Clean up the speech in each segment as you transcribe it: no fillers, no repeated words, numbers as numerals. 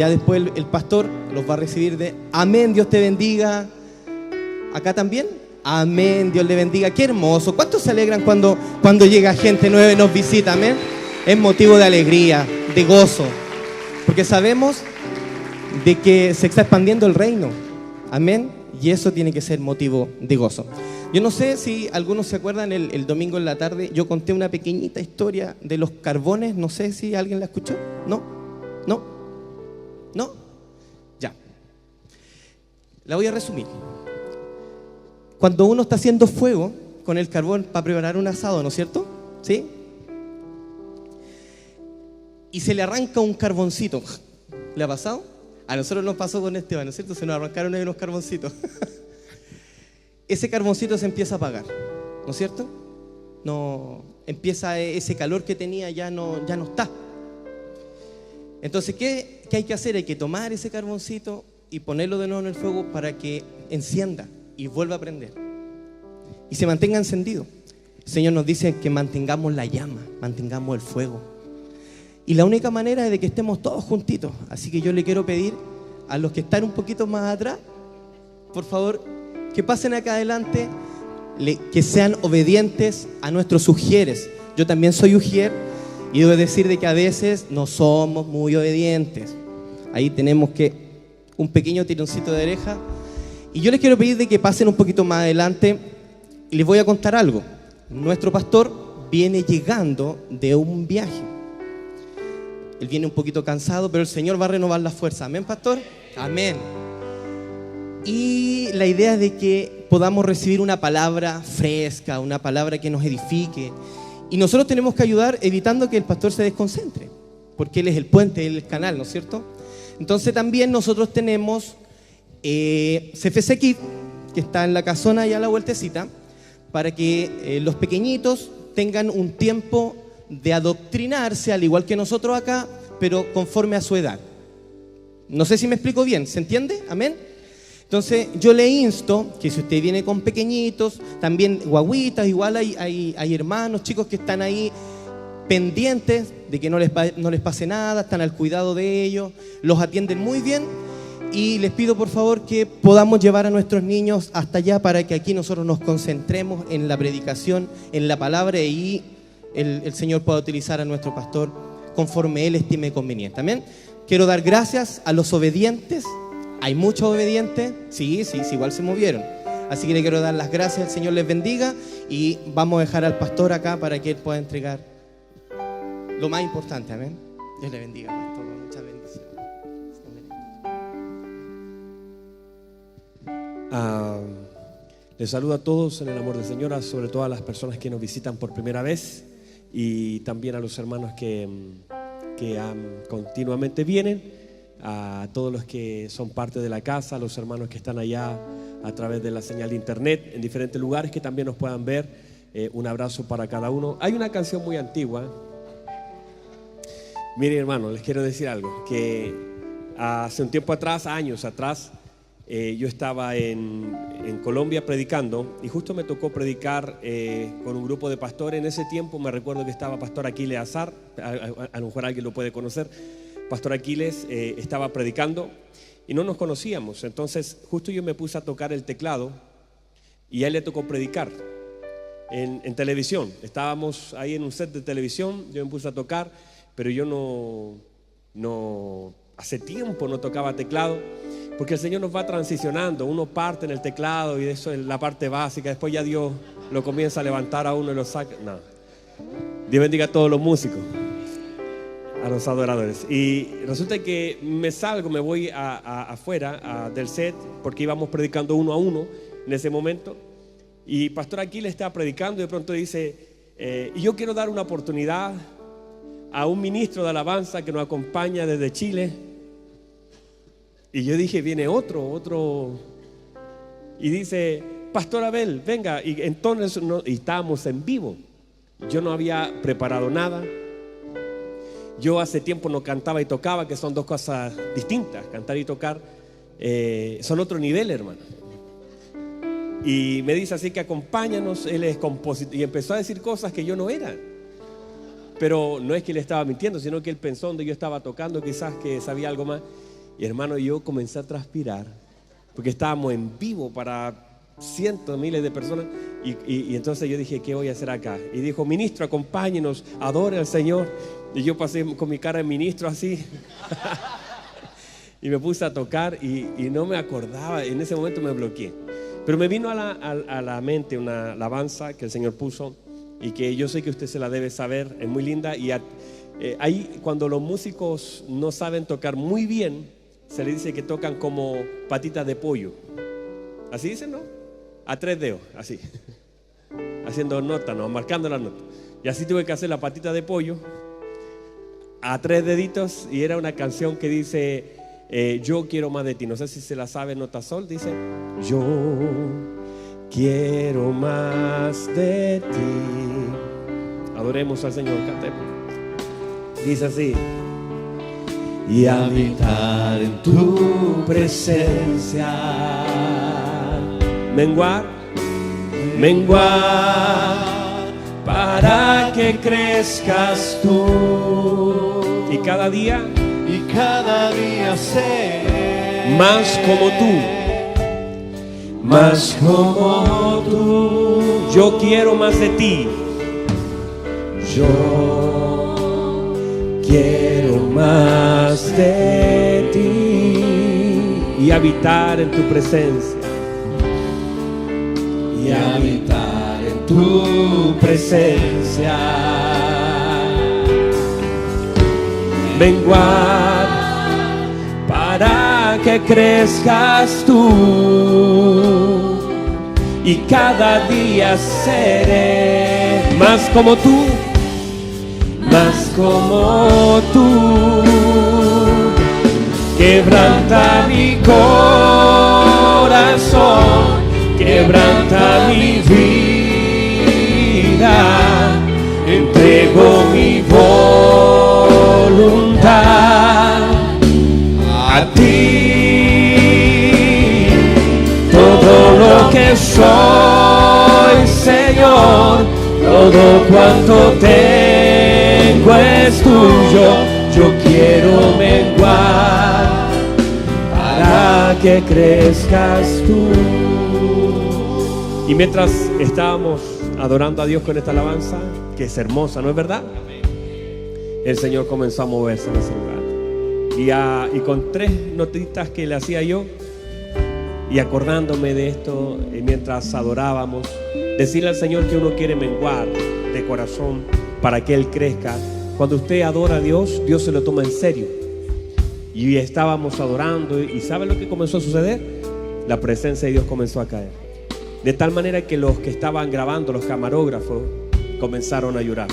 Ya después el pastor los va a recibir de amén, Dios te bendiga. ¿Acá también? Amén, Dios le bendiga. Qué hermoso. ¿Cuántos se alegran cuando llega gente nueva y nos visita? Amén. Es motivo de alegría, de gozo, porque sabemos de que se está expandiendo el reino. Amén. Y eso tiene que ser motivo de gozo. Yo no sé si algunos se acuerdan, el domingo en la tarde yo conté una pequeñita historia de los carbones. No sé si alguien la escuchó. ¿No? Ya. La voy a resumir. Cuando uno está haciendo fuego con el carbón para preparar un asado, ¿no es cierto? ¿Sí? Y se le arranca un carboncito. ¿Le ha pasado? A nosotros nos pasó con Esteban, ¿no es cierto? Se nos arrancaron ahí unos carboncitos. Ese carboncito se empieza a apagar, ¿no es cierto? No, empieza ese calor que tenía, ya no está. Entonces, ¿qué hay que hacer? Hay que tomar ese carboncito y ponerlo de nuevo en el fuego para que encienda y vuelva a prender y se mantenga encendido. El Señor nos dice que mantengamos la llama, mantengamos el fuego. Y la única manera es de que estemos todos juntitos. Así que yo le quiero pedir a los que están un poquito más atrás, por favor, que pasen acá adelante, que sean obedientes a nuestros ujieres. Yo también soy ujier y debo decir de que a veces no somos muy obedientes. Ahí tenemos que un pequeño tironcito de oreja. Y yo les quiero pedir de que pasen un poquito más adelante y les voy a contar algo. Nuestro pastor viene llegando de un viaje. Él viene un poquito cansado, pero el Señor va a renovar la fuerza. ¿Amén, pastor? Amén. Y la idea es de que podamos recibir una palabra fresca, una palabra que nos edifique. Y nosotros tenemos que ayudar evitando que el pastor se desconcentre, porque él es el puente, él es el canal, ¿no es cierto? Entonces también nosotros tenemos CFC Kids, que está en la casona y a la vueltecita, para que los pequeñitos tengan un tiempo de adoctrinarse, al igual que nosotros acá, pero conforme a su edad. No sé si me explico bien, ¿se entiende? Amén. Entonces yo le insto que si usted viene con pequeñitos, también guaguitas, igual hay hermanos, chicos que están ahí pendientes de que no les pase nada, están al cuidado de ellos, los atienden muy bien. Y les pido por favor que podamos llevar a nuestros niños hasta allá para que aquí nosotros nos concentremos en la predicación, en la palabra, y el Señor pueda utilizar a nuestro pastor conforme Él estime conveniente. Amén. Quiero dar gracias a los obedientes. Hay muchos obedientes. Sí, igual se movieron. Así que le quiero dar las gracias. El Señor les bendiga. Y vamos a dejar al pastor acá para que Él pueda entregar lo más importante. Amén. Dios le bendiga, pastor. Muchas bendiciones. Les saludo a todos en el amor del Señor, sobre todo a las personas que nos visitan por primera vez y también a los hermanos que continuamente vienen, a todos los que son parte de la casa, a los hermanos que están allá a través de la señal de internet en diferentes lugares que también nos puedan ver. Un abrazo para cada uno. Hay una canción muy antigua. Miren, hermano, les quiero decir algo, que hace un tiempo atrás, años atrás, yo estaba en Colombia predicando y justo me tocó predicar con un grupo de pastores. En ese tiempo me recuerdo que estaba Pastor Aquiles Azar, a lo mejor alguien lo puede conocer. Pastor Aquiles estaba predicando y no nos conocíamos. Entonces justo yo me puse a tocar el teclado y a él le tocó predicar en televisión. Estábamos ahí en un set de televisión, yo me puse a tocar, pero yo no hace tiempo no tocaba teclado. Porque el Señor nos va transicionando, uno parte en el teclado y eso es la parte básica, después ya Dios lo comienza a levantar a uno y lo saca. No. Dios bendiga a todos los músicos, a los adoradores. Y resulta que me voy afuera del set, porque íbamos predicando uno a uno en ese momento. Y Pastor Aquiles estaba predicando y de pronto dice, y yo quiero dar una oportunidad a un ministro de alabanza que nos acompaña desde Chile. Y yo dije, viene otro. Y dice, Pastor Abel, venga. Y entonces y estábamos en vivo. Yo no había preparado nada. Yo hace tiempo no cantaba y tocaba, que son dos cosas distintas. Cantar y tocar son otro nivel, hermano. Y me dice así que acompáñanos, él es compositor. Y empezó a decir cosas que yo no era. Pero no es que él estaba mintiendo, sino que él pensó donde yo estaba tocando, quizás que sabía algo más. Y hermano, yo comencé a transpirar porque estábamos en vivo para cientos, miles de personas. Y entonces yo dije, ¿qué voy a hacer acá? Y dijo, ministro, acompáñenos, adore al Señor. Y yo pasé con mi cara de ministro así. Y me puse a tocar y no me acordaba. En ese momento me bloqueé. Pero me vino a la mente una alabanza que el Señor puso y que yo sé que usted se la debe saber. Es muy linda. Y ahí cuando los músicos no saben tocar muy bien, se le dice que tocan como patitas de pollo. Así dicen, ¿no? A 3 dedos, así. Haciendo notas, ¿no? Marcando las notas. Y así tuve que hacer la patita de pollo a 3 deditos. Y era una canción que dice, yo quiero más de ti. No sé si se la sabe, nota sol. Dice, yo quiero más de ti. Adoremos al Señor, cantemos. Dice así. Y habitar en tu presencia. Menguar, menguar, para que crezcas tú. Y cada día seré más como tú, más como tú. Yo quiero más de ti. Yo quiero más de ti. Y habitar en tu presencia. Y habitar en tu presencia. Menguar para que crezcas tú. Y cada día seré más como tú, más como tú. Quebranta mi corazón, quebranta mi vida, entrego mi voluntad a ti. Todo lo que soy, Señor, todo cuanto tengo es tuyo. Yo quiero menguar para que crezcas tú. Y mientras estábamos adorando a Dios con esta alabanza, que es hermosa, ¿no es verdad? El Señor comenzó a moverse en ese lugar. Y con 3 notitas que le hacía yo, y acordándome de esto, mientras adorábamos, decirle al Señor que uno quiere menguar de corazón para que Él crezca. Cuando usted adora a Dios, Dios se lo toma en serio. Y estábamos adorando, y ¿sabe lo que comenzó a suceder? La presencia de Dios comenzó a caer. De tal manera que los que estaban grabando, los camarógrafos, comenzaron a llorar.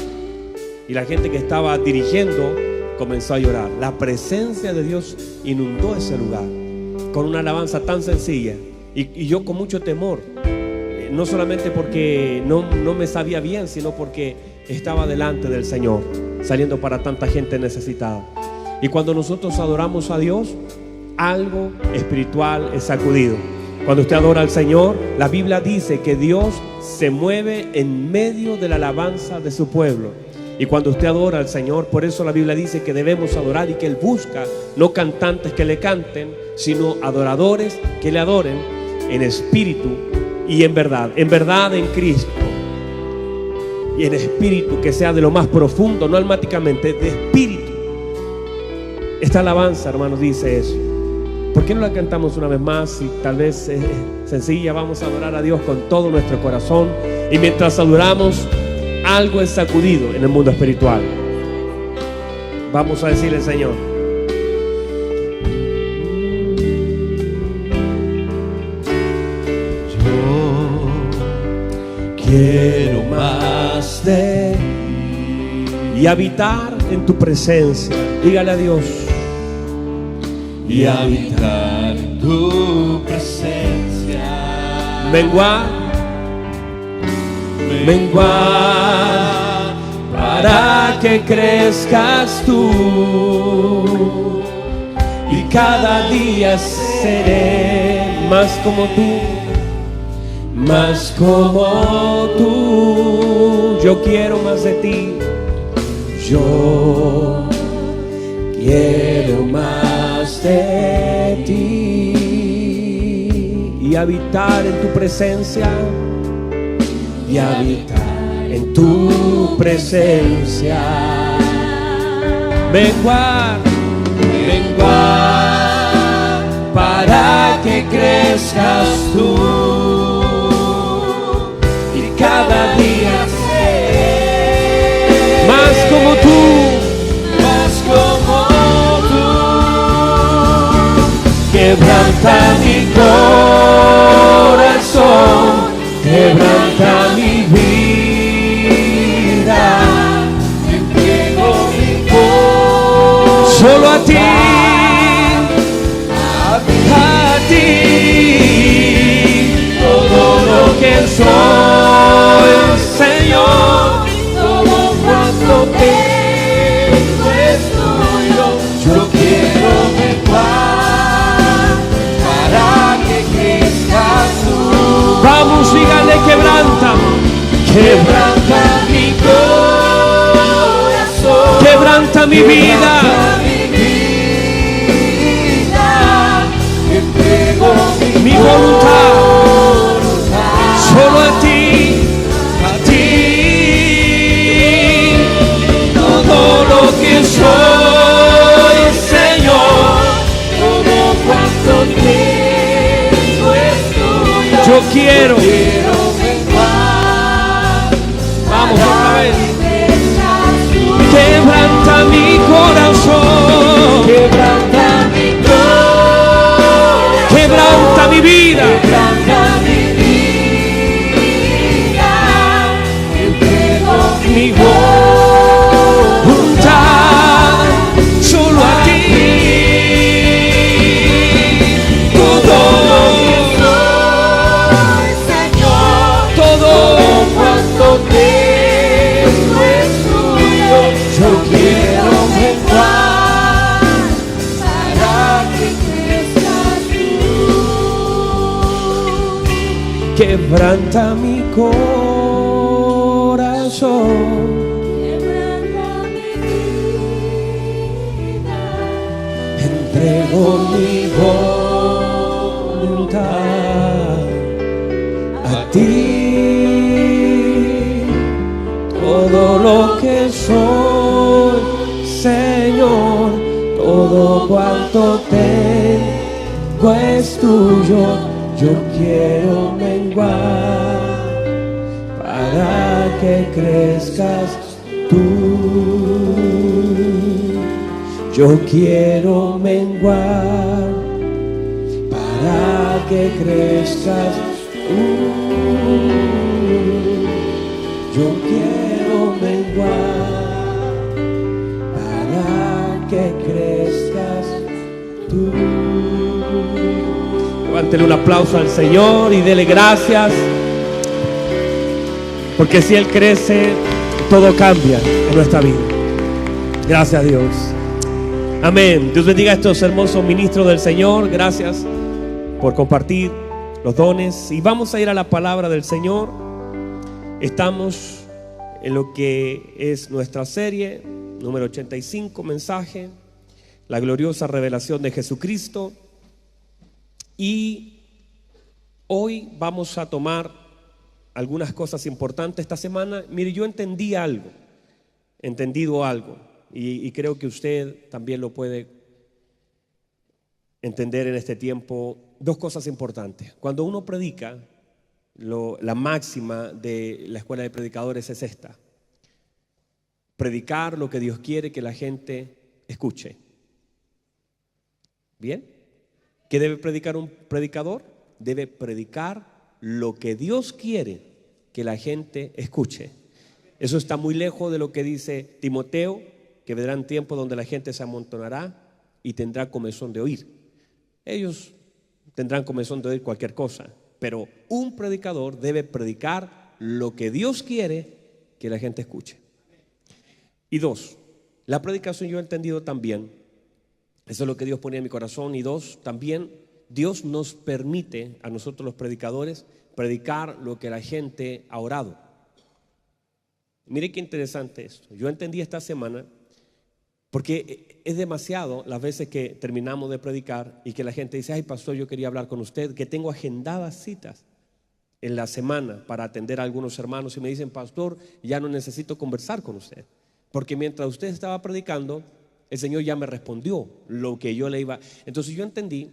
Y la gente que estaba dirigiendo comenzó a llorar. La presencia de Dios inundó ese lugar con una alabanza tan sencilla. Y yo con mucho temor, no solamente porque no me sabía bien, sino porque estaba delante del Señor, saliendo para tanta gente necesitada. Y cuando nosotros adoramos a Dios, algo espiritual es sacudido. Cuando usted adora al Señor, la Biblia dice que Dios se mueve en medio de la alabanza de su pueblo. Y cuando usted adora al Señor, por eso la Biblia dice que debemos adorar y que Él busca no cantantes que le canten, sino adoradores que le adoren en espíritu y en verdad en Cristo. Y en espíritu, que sea de lo más profundo, no almáticamente, de espíritu. Esta alabanza, hermanos, dice eso. ¿Por qué no la cantamos una vez más? Y tal vez sencilla, vamos a adorar a Dios con todo nuestro corazón. Y mientras adoramos, algo es sacudido en el mundo espiritual. Vamos a decirle al Señor: yo quiero más de ti y habitar en tu presencia. Dígale a Dios: y habitar en tu presencia. Menguar para que crezcas tú. Y cada día seré más como tú, más como tú. Yo quiero más de ti. Yo quiero más más de ti y habitar en tu presencia, y habitar en tu presencia. Menguar, menguar, para que crezcas tú y cada día ser más como tú, más como tú. Quebranta mi corazón, quebranta mi vida, entrego mi corazón solo a ti, a ti, todo lo que soy, Señor, todo cuanto tengo es tuyo. Yo quiero menguar para que crezcas tú. Vamos, dígale, quebranta, quebranta mi corazón, quebranta mi vida, entrego mi voluntad solo a ti, todo lo que soy, Señor, todo cuanto tengo es tuyo. Yo quiero menguar. Vamos otra vez. Quebranta mi corazón, quebranta mi corazón, quebranta mi vida, quebranta mi vida, entrego mi voluntad solo a ti, todo Señor, todo cuanto tengo es tuyo. Yo quiero menguar para que crezcas tú. Quebranta mi corazón, quebranta mi vida, entrego mi voluntad a ti, todo lo que soy, Señor, todo cuanto tengo es tuyo. Yo quiero menguar para que crezcas tú. Yo quiero menguar para que crezcas tú. Yo quiero menguar para que crezcas tú. Levántele un aplauso al Señor y dele gracias, porque si Él crece, todo cambia en nuestra vida. Gracias a Dios. Amén. Dios bendiga a estos hermosos ministros del Señor. Gracias por compartir los dones. Y vamos a ir a la palabra del Señor. Estamos en lo que es nuestra serie número 85, mensaje, la gloriosa revelación de Jesucristo. Y hoy vamos a tomar algunas cosas importantes esta semana. Mire, yo entendido algo, y creo que usted también lo puede entender en este tiempo. Dos cosas importantes. Cuando uno predica, la máxima de la escuela de predicadores es esta: predicar lo que Dios quiere que la gente escuche. ¿Bien? ¿Qué debe predicar un predicador? Debe predicar lo que Dios quiere que la gente escuche. Eso está muy lejos de lo que dice Timoteo, que vendrán tiempos donde la gente se amontonará y tendrá comezón de oír. Ellos tendrán comezón de oír cualquier cosa, pero un predicador debe predicar lo que Dios quiere que la gente escuche. Y dos, la predicación yo he entendido también, eso es lo que Dios ponía en mi corazón. Y dos, también Dios nos permite a nosotros los predicadores predicar lo que la gente ha orado. Mire qué interesante esto. Yo entendí esta semana Porque es demasiado las veces que terminamos de predicar y que la gente dice: ay, pastor, yo quería hablar con usted, que tengo agendadas citas en la semana para atender a algunos hermanos y me dicen: pastor, ya no necesito conversar con usted, porque mientras usted estaba predicando, el Señor ya me respondió lo que yo le iba. Entonces yo entendí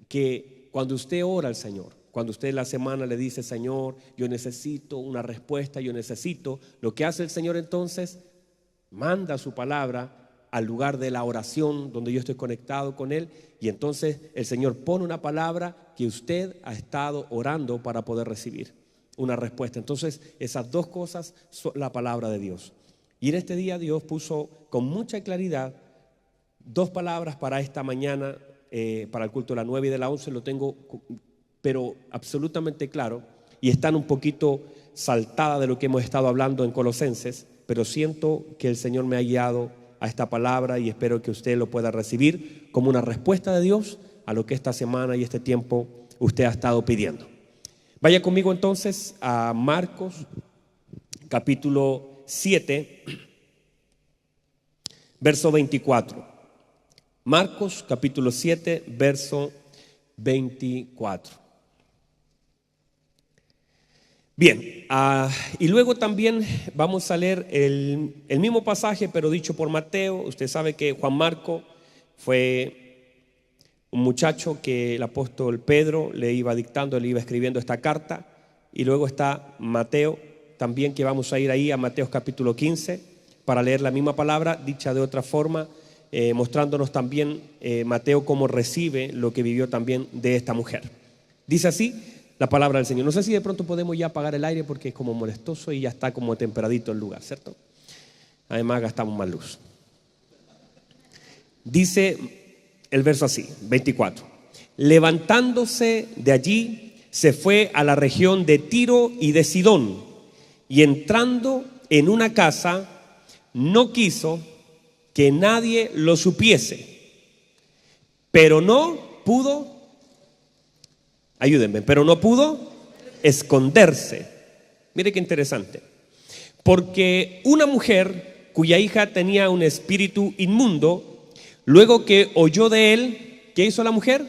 que cuando usted ora al Señor, cuando usted en la semana le dice: Señor, yo necesito una respuesta, yo necesito, lo que hace el Señor entonces, manda su palabra al lugar de la oración donde yo estoy conectado con Él, y entonces el Señor pone una palabra que usted ha estado orando para poder recibir una respuesta. Entonces esas dos cosas son la palabra de Dios. Y en este día Dios puso con mucha claridad dos palabras para esta mañana, para el culto de la 9 y de la 11. Lo tengo pero absolutamente claro, y están un poquito saltadas de lo que hemos estado hablando en Colosenses, pero siento que el Señor me ha guiado a esta palabra y espero que usted lo pueda recibir como una respuesta de Dios a lo que esta semana y este tiempo usted ha estado pidiendo. Vaya conmigo entonces a Marcos capítulo 7, verso 24. Marcos capítulo 7, verso 24. Bien, y luego también vamos a leer el mismo pasaje, pero dicho por Mateo. Usted sabe que Juan Marco fue un muchacho que el apóstol Pedro le iba dictando, le iba escribiendo esta carta. Y luego está Mateo también, que vamos a ir ahí a Mateo capítulo 15 para leer la misma palabra, dicha de otra forma, mostrándonos también Mateo cómo recibe lo que vivió también de esta mujer. Dice así la palabra del Señor. No sé si de pronto podemos ya apagar el aire porque es como molestoso y ya está como temperadito el lugar, ¿cierto? Además gastamos más luz. Dice el verso así, 24. Levantándose de allí, se fue a la región de Tiro y de Sidón, y entrando en una casa, no quiso que nadie lo supiese, pero no pudo, ayúdenme, pero no pudo esconderse. Mire qué interesante. Porque una mujer cuya hija tenía un espíritu inmundo, luego que oyó de él, ¿qué hizo la mujer?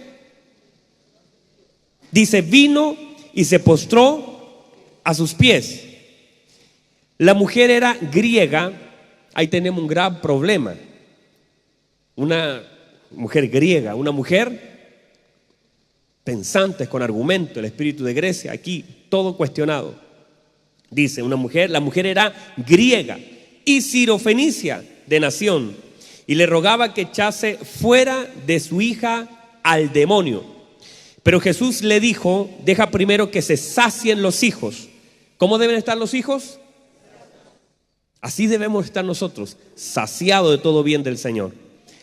Dice, vino y se postró a sus pies. La mujer era griega. Ahí tenemos un gran problema. Una mujer griega, una mujer pensantes, con argumento, el espíritu de Grecia, aquí todo cuestionado. Dice una mujer, la mujer era griega y sirofenicia de nación, y le rogaba que echase fuera de su hija al demonio. Pero Jesús le dijo, deja primero que se sacien los hijos. ¿Cómo deben estar los hijos? Así debemos estar nosotros, saciados de todo bien del Señor,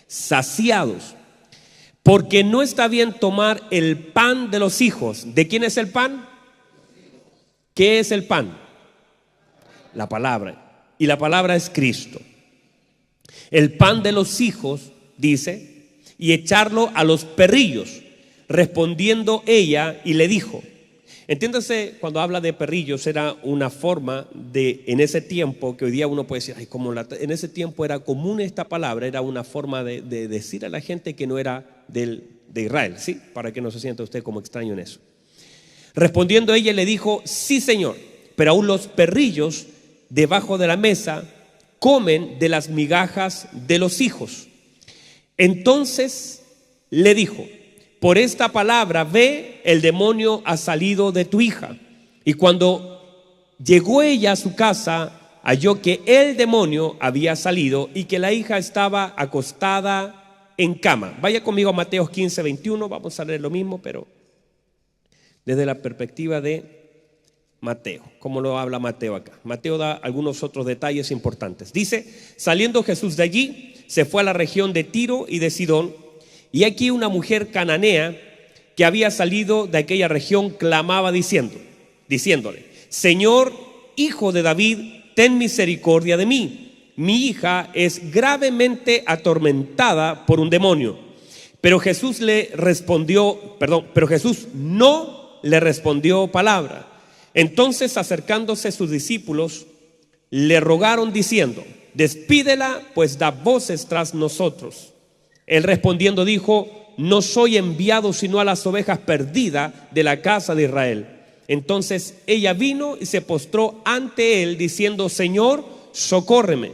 saciados. Porque no está bien tomar el pan de los hijos. ¿De quién es el pan? ¿Qué es el pan? La palabra. Y la palabra es Cristo. El pan de los hijos, dice, y echarlo a los perrillos. Respondiendo ella y le dijo. Entiéndase, cuando habla de perrillos era una forma de, en ese tiempo, que hoy día uno puede decir, ay, en ese tiempo era común esta palabra, era una forma de decir a la gente que no era de Israel, ¿sí? Para que no se sienta usted como extraño en eso. Respondiendo ella le dijo, sí, Señor, pero aún los perrillos debajo de la mesa comen de las migajas de los hijos. Entonces le dijo, por esta palabra, ve, el demonio ha salido de tu hija. Y cuando llegó ella a su casa, halló que el demonio había salido y que la hija estaba acostada en cama. Vaya conmigo a Mateo 15, 21, vamos a leer lo mismo, pero desde la perspectiva de Mateo. ¿Cómo lo habla Mateo acá? Mateo da algunos otros detalles importantes. Dice, saliendo Jesús de allí, se fue a la región de Tiro y de Sidón. Y aquí una mujer cananea que había salido de aquella región clamaba diciéndole, Señor, hijo de David, ten misericordia de mí. Mi hija es gravemente atormentada por un demonio. Pero Jesús no le respondió palabra. Entonces, acercándose sus discípulos, le rogaron diciendo, despídela, pues da voces tras nosotros. Él respondiendo dijo: no soy enviado sino a las ovejas perdidas de la casa de Israel. Entonces ella vino y se postró ante él diciendo: Señor, socórreme.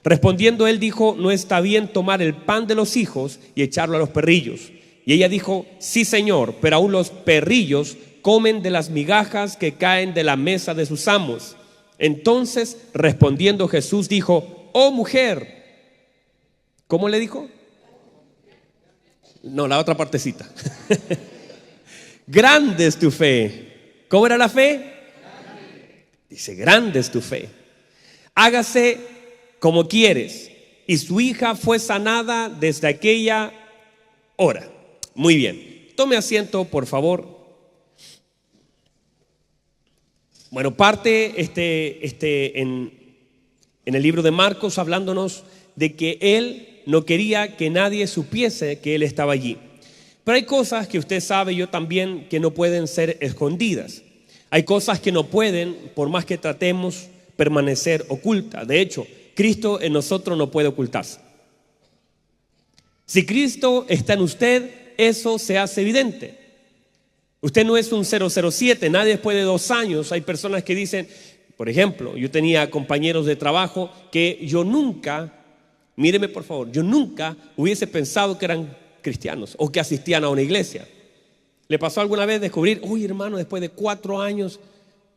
Respondiendo él dijo: no está bien tomar el pan de los hijos y echarlo a los perrillos. Y ella dijo: sí, Señor, pero aún los perrillos comen de las migajas que caen de la mesa de sus amos. Entonces respondiendo Jesús dijo: oh mujer. ¿Cómo le dijo? No, la otra partecita. Grande es tu fe. ¿Cómo era la fe? Dice: grande es tu fe. Hágase como quieres. Y su hija fue sanada desde aquella hora. Muy bien. Tome asiento, por favor. Bueno, parte en el libro de Marcos hablándonos de que él no quería que nadie supiese que él estaba allí. Pero hay cosas que usted sabe, yo también, que no pueden ser escondidas. Hay cosas que no pueden, por más que tratemos, permanecer ocultas. De hecho, Cristo en nosotros no puede ocultarse. Si Cristo está en usted, eso se hace evidente. Usted no es un 007, nadie después de 2 años. Hay personas que dicen, por ejemplo, yo tenía compañeros de trabajo que yo nunca, míreme por favor, yo nunca hubiese pensado que eran cristianos o que asistían a una iglesia. ¿Le pasó alguna vez descubrir: uy, hermano, después de 4 años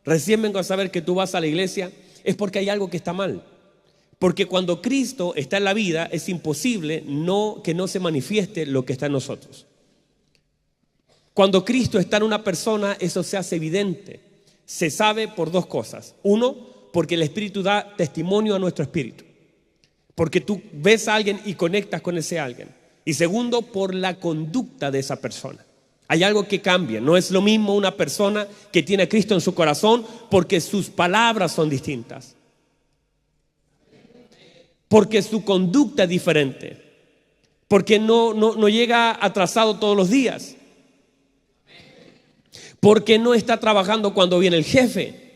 recién vengo a saber que tú vas a la iglesia? Es porque hay algo que está mal. Porque cuando Cristo está en la vida es imposible que no se manifieste lo que está en nosotros. Cuando Cristo está en una persona, eso se hace evidente. Se sabe por 2 cosas. 1, porque el Espíritu da testimonio a nuestro espíritu. Porque tú ves a alguien y conectas con ese alguien. Y 2, por la conducta de esa persona. Hay algo que cambia. No es lo mismo una persona que tiene a Cristo en su corazón, porque sus palabras son distintas. Porque su conducta es diferente. Porque no llega atrasado todos los días. Porque no está trabajando cuando viene el jefe.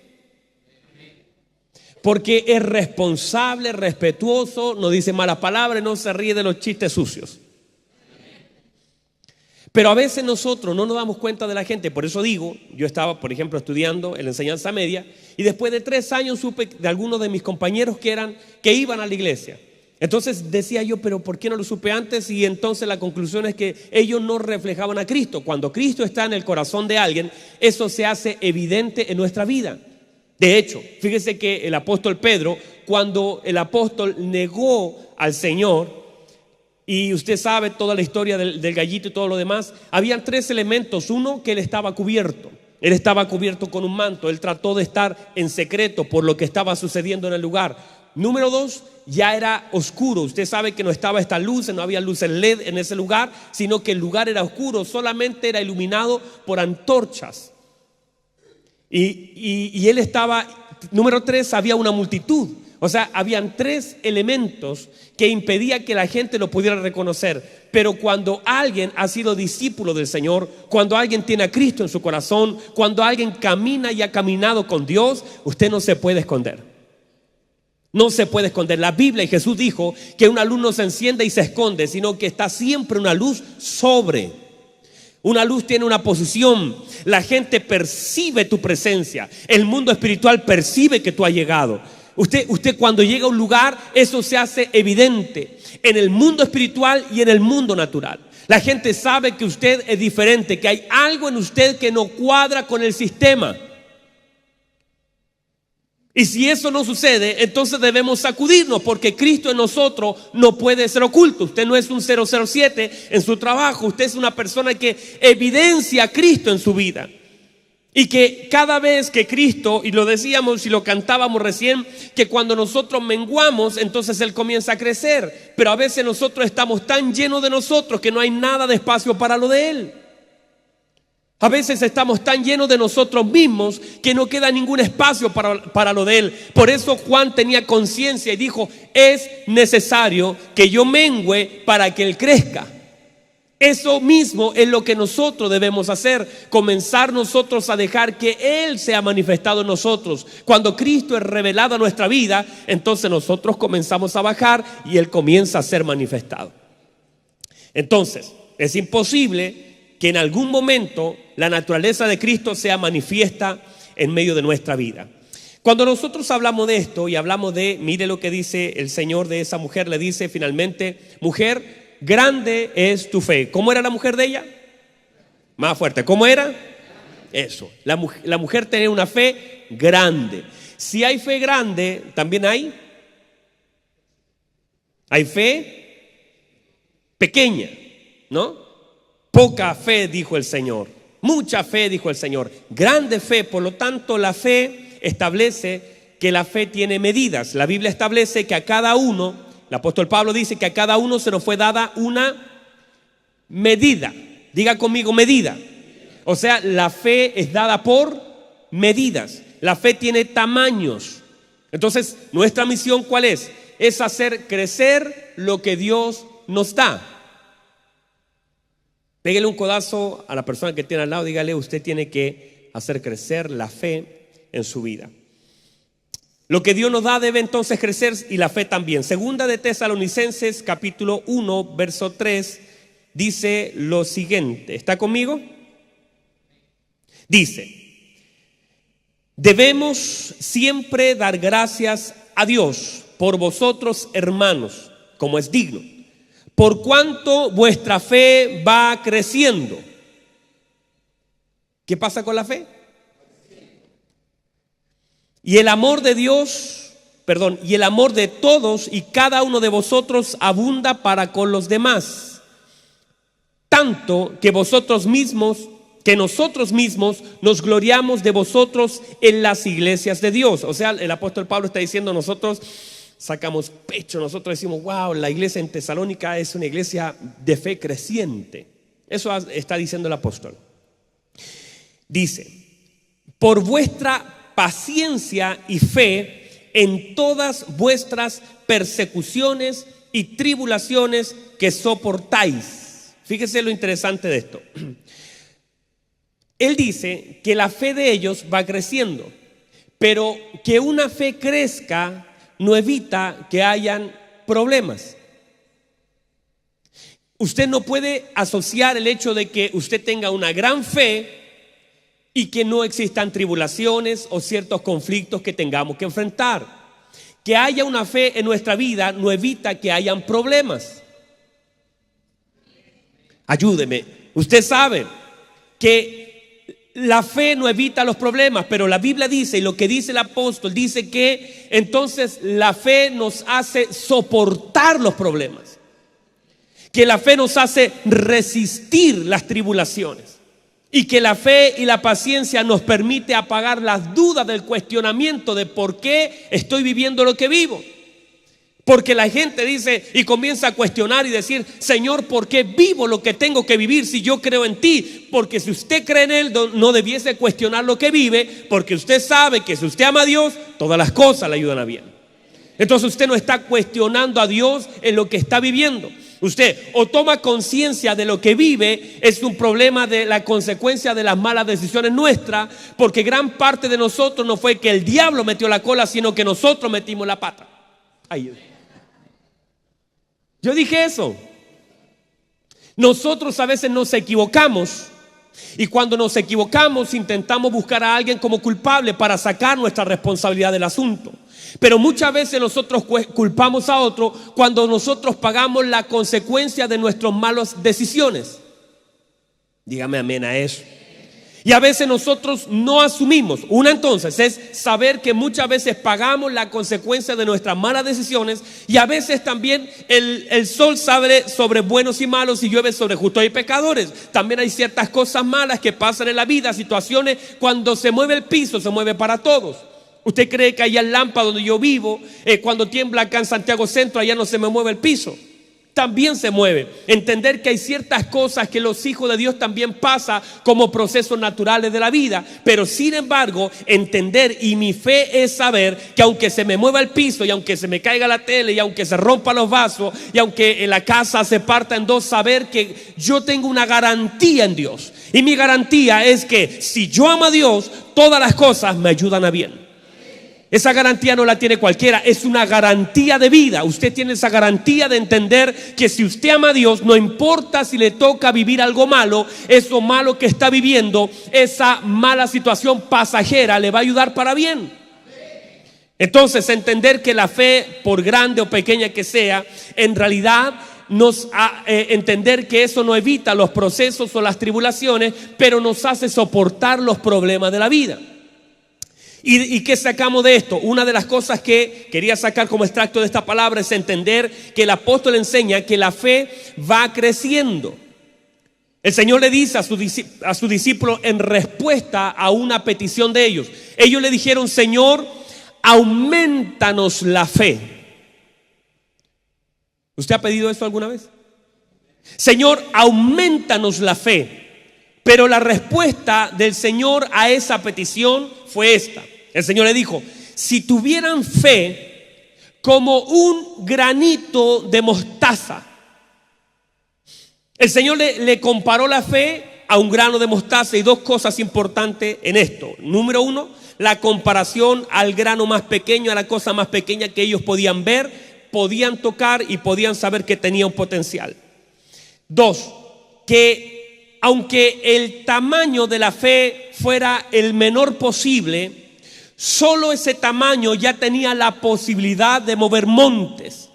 Porque es responsable, respetuoso, no dice malas palabras, no se ríe de los chistes sucios. Pero a veces nosotros no nos damos cuenta de la gente. Por eso digo, yo estaba, por ejemplo, estudiando en la enseñanza media, y después de 3 años supe de algunos de mis compañeros que iban a la iglesia. Entonces decía yo, pero ¿por qué no lo supe antes? Y entonces la conclusión es que ellos no reflejaban a Cristo. Cuando Cristo está en el corazón de alguien, eso se hace evidente en nuestra vida. De hecho, fíjese que el apóstol Pedro, cuando el apóstol negó al Señor, y usted sabe toda la historia del gallito y todo lo demás, habían 3 elementos. 1, que él estaba cubierto. Él estaba cubierto con un manto. Él trató de estar en secreto por lo que estaba sucediendo en el lugar. Número 2, ya era oscuro. Usted sabe que no estaba esta luz, no había luces LED en ese lugar, sino que el lugar era oscuro, solamente era iluminado por antorchas. Y él estaba, número 3, había una multitud. O sea, habían 3 elementos que impedían que la gente lo pudiera reconocer. Pero cuando alguien ha sido discípulo del Señor, cuando alguien tiene a Cristo en su corazón, cuando alguien camina y ha caminado con Dios, usted no se puede esconder. No se puede esconder. La Biblia y Jesús dijo que una luz no se enciende y se esconde, sino que está siempre una luz sobre. Una luz tiene una posición. La gente percibe tu presencia. El mundo espiritual percibe que tú has llegado. Usted cuando llega a un lugar, eso se hace evidente en el mundo espiritual y en el mundo natural. La gente sabe que usted es diferente, que hay algo en usted que no cuadra con el sistema. Y si eso no sucede, entonces debemos sacudirnos, porque Cristo en nosotros no puede ser oculto. Usted no es un 007 en su trabajo. Usted es una persona que evidencia a Cristo en su vida. Y que cada vez que Cristo, y lo decíamos y lo cantábamos recién, que cuando nosotros menguamos, entonces Él comienza a crecer. Pero a veces nosotros estamos tan llenos de nosotros que no hay nada de espacio para lo de Él. A veces estamos tan llenos de nosotros mismos que no queda ningún espacio para lo de Él. Por eso Juan tenía conciencia y dijo: es necesario que yo mengüe para que Él crezca. Eso mismo es lo que nosotros debemos hacer, comenzar nosotros a dejar que Él sea manifestado en nosotros. Cuando Cristo es revelado en nuestra vida, entonces nosotros comenzamos a bajar y Él comienza a ser manifestado. Entonces, es imposible que en algún momento la naturaleza de Cristo sea manifiesta en medio de nuestra vida. Cuando nosotros hablamos de esto y hablamos de, mire lo que dice el Señor de esa mujer, le dice finalmente: mujer, grande es tu fe. ¿Cómo era la mujer de ella? Más fuerte. ¿Cómo era? Eso. La mujer tenía una fe grande. Si hay fe grande, también hay fe pequeña, ¿no? Poca fe, dijo el Señor. Mucha fe, dijo el Señor. Grande fe. Por lo tanto, la fe establece que la fe tiene medidas. La Biblia establece que a cada uno, el apóstol Pablo dice que a cada uno se nos fue dada una medida. Diga conmigo, medida. O sea, la fe es dada por medidas. La fe tiene tamaños. Entonces, nuestra misión, ¿cuál es? Es hacer crecer lo que Dios nos da. Pégale un codazo a la persona que tiene al lado, dígale: usted tiene que hacer crecer la fe en su vida. Lo que Dios nos da debe entonces crecer, y la fe también. Segunda de Tesalonicenses capítulo 1 verso 3 dice lo siguiente. ¿Está conmigo? Dice: debemos siempre dar gracias a Dios por vosotros, hermanos, como es digno, por cuanto vuestra fe va creciendo. ¿Qué pasa con la fe? Y el amor de Dios, y el amor de todos y cada uno de vosotros abunda para con los demás, tanto que nosotros mismos nos gloriamos de vosotros en las iglesias de Dios. O sea, el apóstol Pablo está diciendo: nosotros sacamos pecho, nosotros decimos: wow, la iglesia en Tesalónica es una iglesia de fe creciente. Eso está diciendo el apóstol. Dice: por vuestra paciencia y fe en todas vuestras persecuciones y tribulaciones que soportáis. Fíjese lo interesante de esto. Él dice que la fe de ellos va creciendo, pero que una fe crezca no evita que hayan problemas. Usted no puede asociar el hecho de que usted tenga una gran fe y que no existan tribulaciones o ciertos conflictos que tengamos que enfrentar. Que haya una fe en nuestra vida no evita que hayan problemas. Ayúdeme. Usted sabe que la fe no evita los problemas, pero la Biblia dice, y lo que dice el apóstol, dice que entonces la fe nos hace soportar los problemas. Que la fe nos hace resistir las tribulaciones. Y que la fe y la paciencia nos permite apagar las dudas del cuestionamiento de por qué estoy viviendo lo que vivo. Porque la gente dice y comienza a cuestionar y decir: Señor, ¿por qué vivo lo que tengo que vivir si yo creo en ti? Porque si usted cree en Él, no debiese cuestionar lo que vive, porque usted sabe que si usted ama a Dios, todas las cosas le ayudan a bien. Entonces usted no está cuestionando a Dios en lo que está viviendo. Usted o toma conciencia de lo que vive, es un problema de la consecuencia de las malas decisiones nuestras, porque gran parte de nosotros no fue que el diablo metió la cola, sino que nosotros metimos la pata. Ay, yo dije eso. Nosotros a veces nos equivocamos, y cuando nos equivocamos intentamos buscar a alguien como culpable para sacar nuestra responsabilidad del asunto. Pero muchas veces nosotros culpamos a otro cuando nosotros pagamos la consecuencia de nuestras malas decisiones. Dígame amén a eso. Y a veces nosotros no asumimos. Una entonces es saber que muchas veces pagamos la consecuencia de nuestras malas decisiones, y a veces también el sol sale sobre buenos y malos y llueve sobre justos y pecadores. También hay ciertas cosas malas que pasan en la vida, situaciones cuando se mueve el piso, se mueve para todos. ¿Usted cree que allá en Lampa, donde yo vivo, cuando tiembla acá en Santiago Centro, allá no se me mueve el piso? también se mueve. Entender que hay ciertas cosas que los hijos de Dios también pasan como procesos naturales de la vida. Pero sin embargo, entender, y mi fe es saber que aunque se me mueva el piso, y aunque se me caiga la tele, y aunque se rompan los vasos, y aunque la casa se parta en dos, saber que yo tengo una garantía en Dios. Y mi garantía es que si yo amo a Dios, todas las cosas me ayudan a bien. Esa garantía no la tiene cualquiera, es una garantía de vida. Usted tiene esa garantía de entender que si usted ama a Dios, no importa si le toca vivir algo malo, eso malo que está viviendo, esa mala situación pasajera le va a ayudar para bien. Entonces, entender que la fe, por grande o pequeña que sea, en realidad entender que eso no evita los procesos o las tribulaciones, pero nos hace soportar los problemas de la vida. ¿Y qué sacamos de esto? Una de las cosas que quería sacar como extracto de esta palabra es entender que el apóstol enseña que la fe va creciendo. El Señor le dice a su discípulo en respuesta a una petición de ellos. Ellos le dijeron: Señor, aumentanos la fe. ¿Usted ha pedido eso alguna vez? Señor, aumentanos la fe. Pero la respuesta del Señor a esa petición fue esta. El Señor le dijo: si tuvieran fe como un granito de mostaza. El Señor le comparó la fe a un grano de mostaza, y dos cosas importantes en esto. Número uno, la comparación al grano más pequeño, a la cosa más pequeña que ellos podían ver, podían tocar y podían saber que tenía un potencial. Dos, que aunque el tamaño de la fe fuera el menor posible, solo ese tamaño ya tenía la posibilidad de mover montes.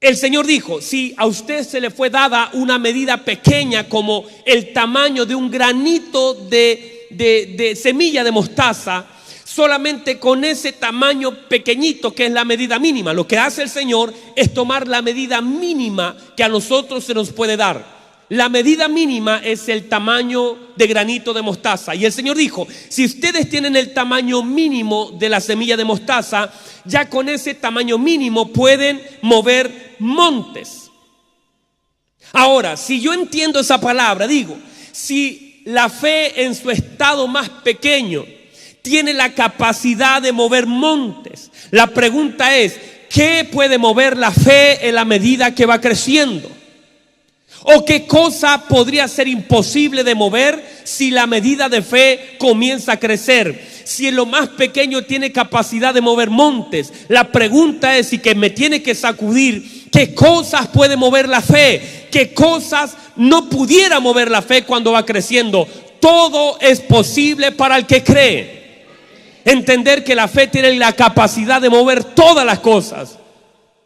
El Señor dijo: si a usted se le fue dada una medida pequeña como el tamaño de un granito de semilla de mostaza, solamente con ese tamaño pequeñito, que es la medida mínima, lo que hace el Señor es tomar la medida mínima que a nosotros se nos puede dar. La medida mínima es el tamaño de granito de mostaza. Y el Señor dijo: si ustedes tienen el tamaño mínimo de la semilla de mostaza, ya con ese tamaño mínimo pueden mover montes. Ahora, si yo entiendo esa palabra, digo, si la fe en su estado más pequeño tiene la capacidad de mover montes, la pregunta es: ¿qué puede mover la fe en la medida que va creciendo? ¿O qué cosa podría ser imposible de mover si la medida de fe comienza a crecer? Si en lo más pequeño tiene capacidad de mover montes, la pregunta es, y que me tiene que sacudir, ¿qué cosas puede mover la fe? ¿Qué cosas no pudiera mover la fe cuando va creciendo? Todo es posible para el que cree. Entender que la fe tiene la capacidad de mover todas las cosas.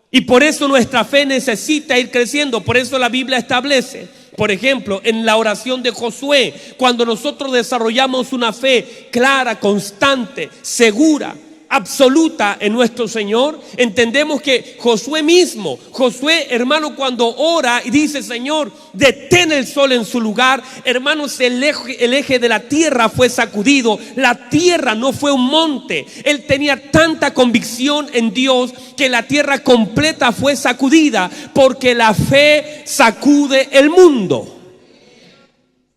Y por eso nuestra fe necesita ir creciendo. Por eso la Biblia establece, por ejemplo, en la oración de Josué, cuando nosotros desarrollamos una fe clara, constante, segura, absoluta en nuestro Señor, entendemos que Josué, hermano, cuando ora y dice: Señor, detén el sol en su lugar, hermanos, el eje de la tierra fue sacudido. La tierra no fue un monte. Él tenía tanta convicción en Dios que la tierra completa fue sacudida, porque la fe sacude el mundo.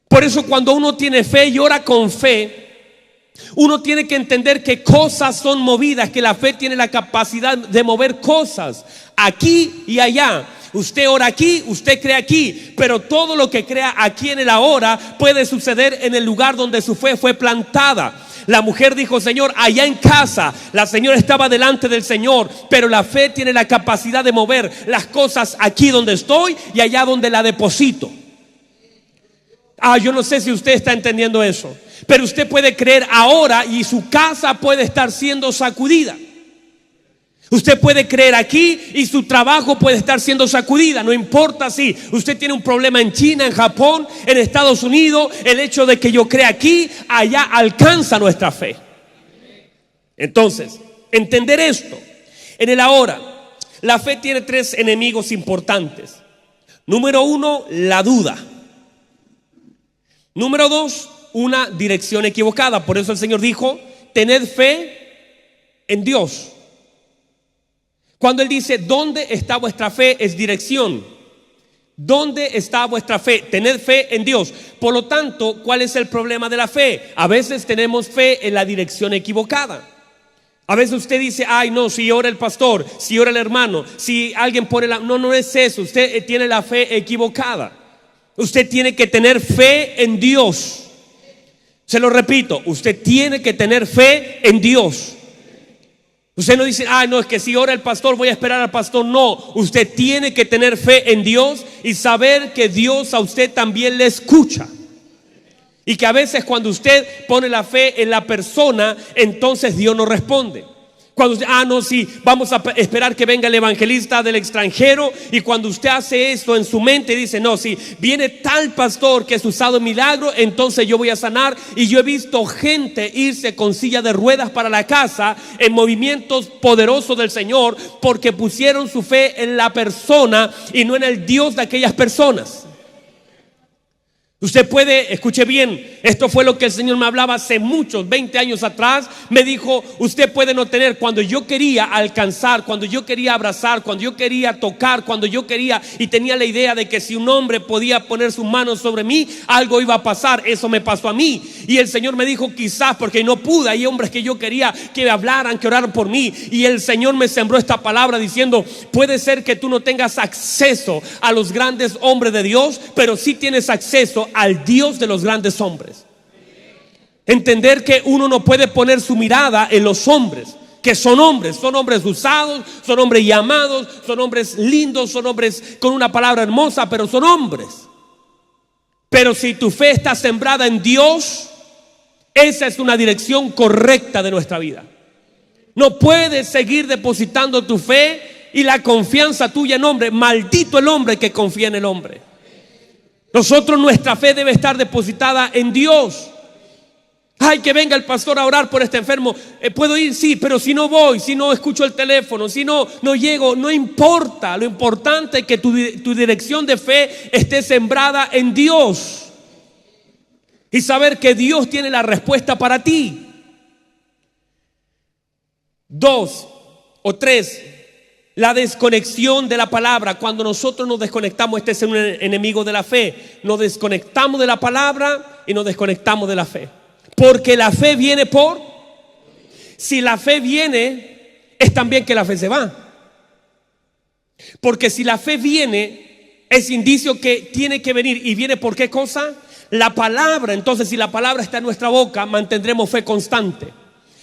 Por eso, cuando uno tiene fe y ora con fe, uno tiene que entender que cosas son movidas, que la fe tiene la capacidad de mover cosas aquí y allá. Usted ora aquí, usted cree aquí, pero todo lo que crea aquí en el ahora puede suceder en el lugar donde su fe fue plantada. La mujer dijo: Señor, allá en casa. La señora estaba delante del Señor, pero la fe tiene la capacidad de mover las cosas aquí donde estoy y allá donde la deposito. Yo no sé si usted está entendiendo eso, pero usted puede creer ahora y su casa puede estar siendo sacudida. Usted puede creer aquí y su trabajo puede estar siendo sacudida. No importa si usted tiene un problema en China, en Japón, en Estados Unidos, el hecho de que yo crea aquí, allá alcanza nuestra fe. Entonces, entender esto. En el ahora, la fe tiene tres enemigos importantes. Número uno, la duda. Número dos, una dirección equivocada. Por eso el Señor dijo: tened fe en Dios. Cuando Él dice, ¿dónde está vuestra fe? Es dirección. ¿Dónde está vuestra fe? Tener fe en Dios. Por lo tanto, ¿cuál es el problema de la fe? A veces tenemos fe en la dirección equivocada. A veces usted dice, ay no, si ora el pastor, si ora el hermano, si alguien pone la... No es eso, usted tiene la fe equivocada. Usted tiene que tener fe en Dios. Se lo repito, usted tiene que tener fe en Dios. Usted no dice, no, es que si ora el pastor voy a esperar al pastor. No, usted tiene que tener fe en Dios y saber que Dios a usted también le escucha. Y que a veces cuando usted pone la fe en la persona, entonces Dios no responde. Cuando usted, no, sí, vamos a esperar que venga el evangelista del extranjero. Y cuando usted hace esto en su mente, dice, no, si viene tal pastor que es usado en milagro, entonces yo voy a sanar. Y yo he visto gente irse con silla de ruedas para la casa en movimientos poderosos del Señor, porque pusieron su fe en la persona y no en el Dios de aquellas personas. Usted puede, escuche bien, esto fue lo que el Señor me hablaba hace muchos, 20 años atrás. Me dijo, usted puede no tener, cuando yo quería alcanzar, cuando yo quería abrazar, cuando yo quería tocar, cuando yo quería y tenía la idea de que si un hombre podía poner sus manos sobre mí, algo iba a pasar. Eso me pasó a mí. Y el Señor me dijo, quizás porque no pude, hay hombres que yo quería que me hablaran, que oraran por mí. Y el Señor me sembró esta palabra diciendo, puede ser que tú no tengas acceso a los grandes hombres de Dios, pero sí tienes acceso al Dios de los grandes hombres. Entender que uno no puede poner su mirada en los hombres, que son hombres usados, son hombres llamados, son hombres lindos, son hombres con una palabra hermosa, pero son hombres. Pero si tu fe está sembrada en Dios, esa es una dirección correcta de nuestra vida. No puedes seguir depositando tu fe y la confianza tuya en hombre. Maldito el hombre que confía en el hombre. Nosotros, nuestra fe debe estar depositada en Dios. Ay, que venga el pastor a orar por este enfermo. Puedo ir, sí, pero si no voy, si no escucho el teléfono, si no llego, no importa. Lo importante es que tu dirección de fe esté sembrada en Dios y saber que Dios tiene la respuesta para ti. 2 o 3. La desconexión de la palabra. Cuando nosotros nos desconectamos, este es un enemigo de la fe. Nos desconectamos de la palabra y nos desconectamos de la fe. Porque la fe viene por... Si la fe viene, es también que la fe se va. Porque si la fe viene, es indicio que tiene que venir. ¿Y viene por qué cosa? La palabra. Entonces, si la palabra está en nuestra boca, mantendremos fe constante.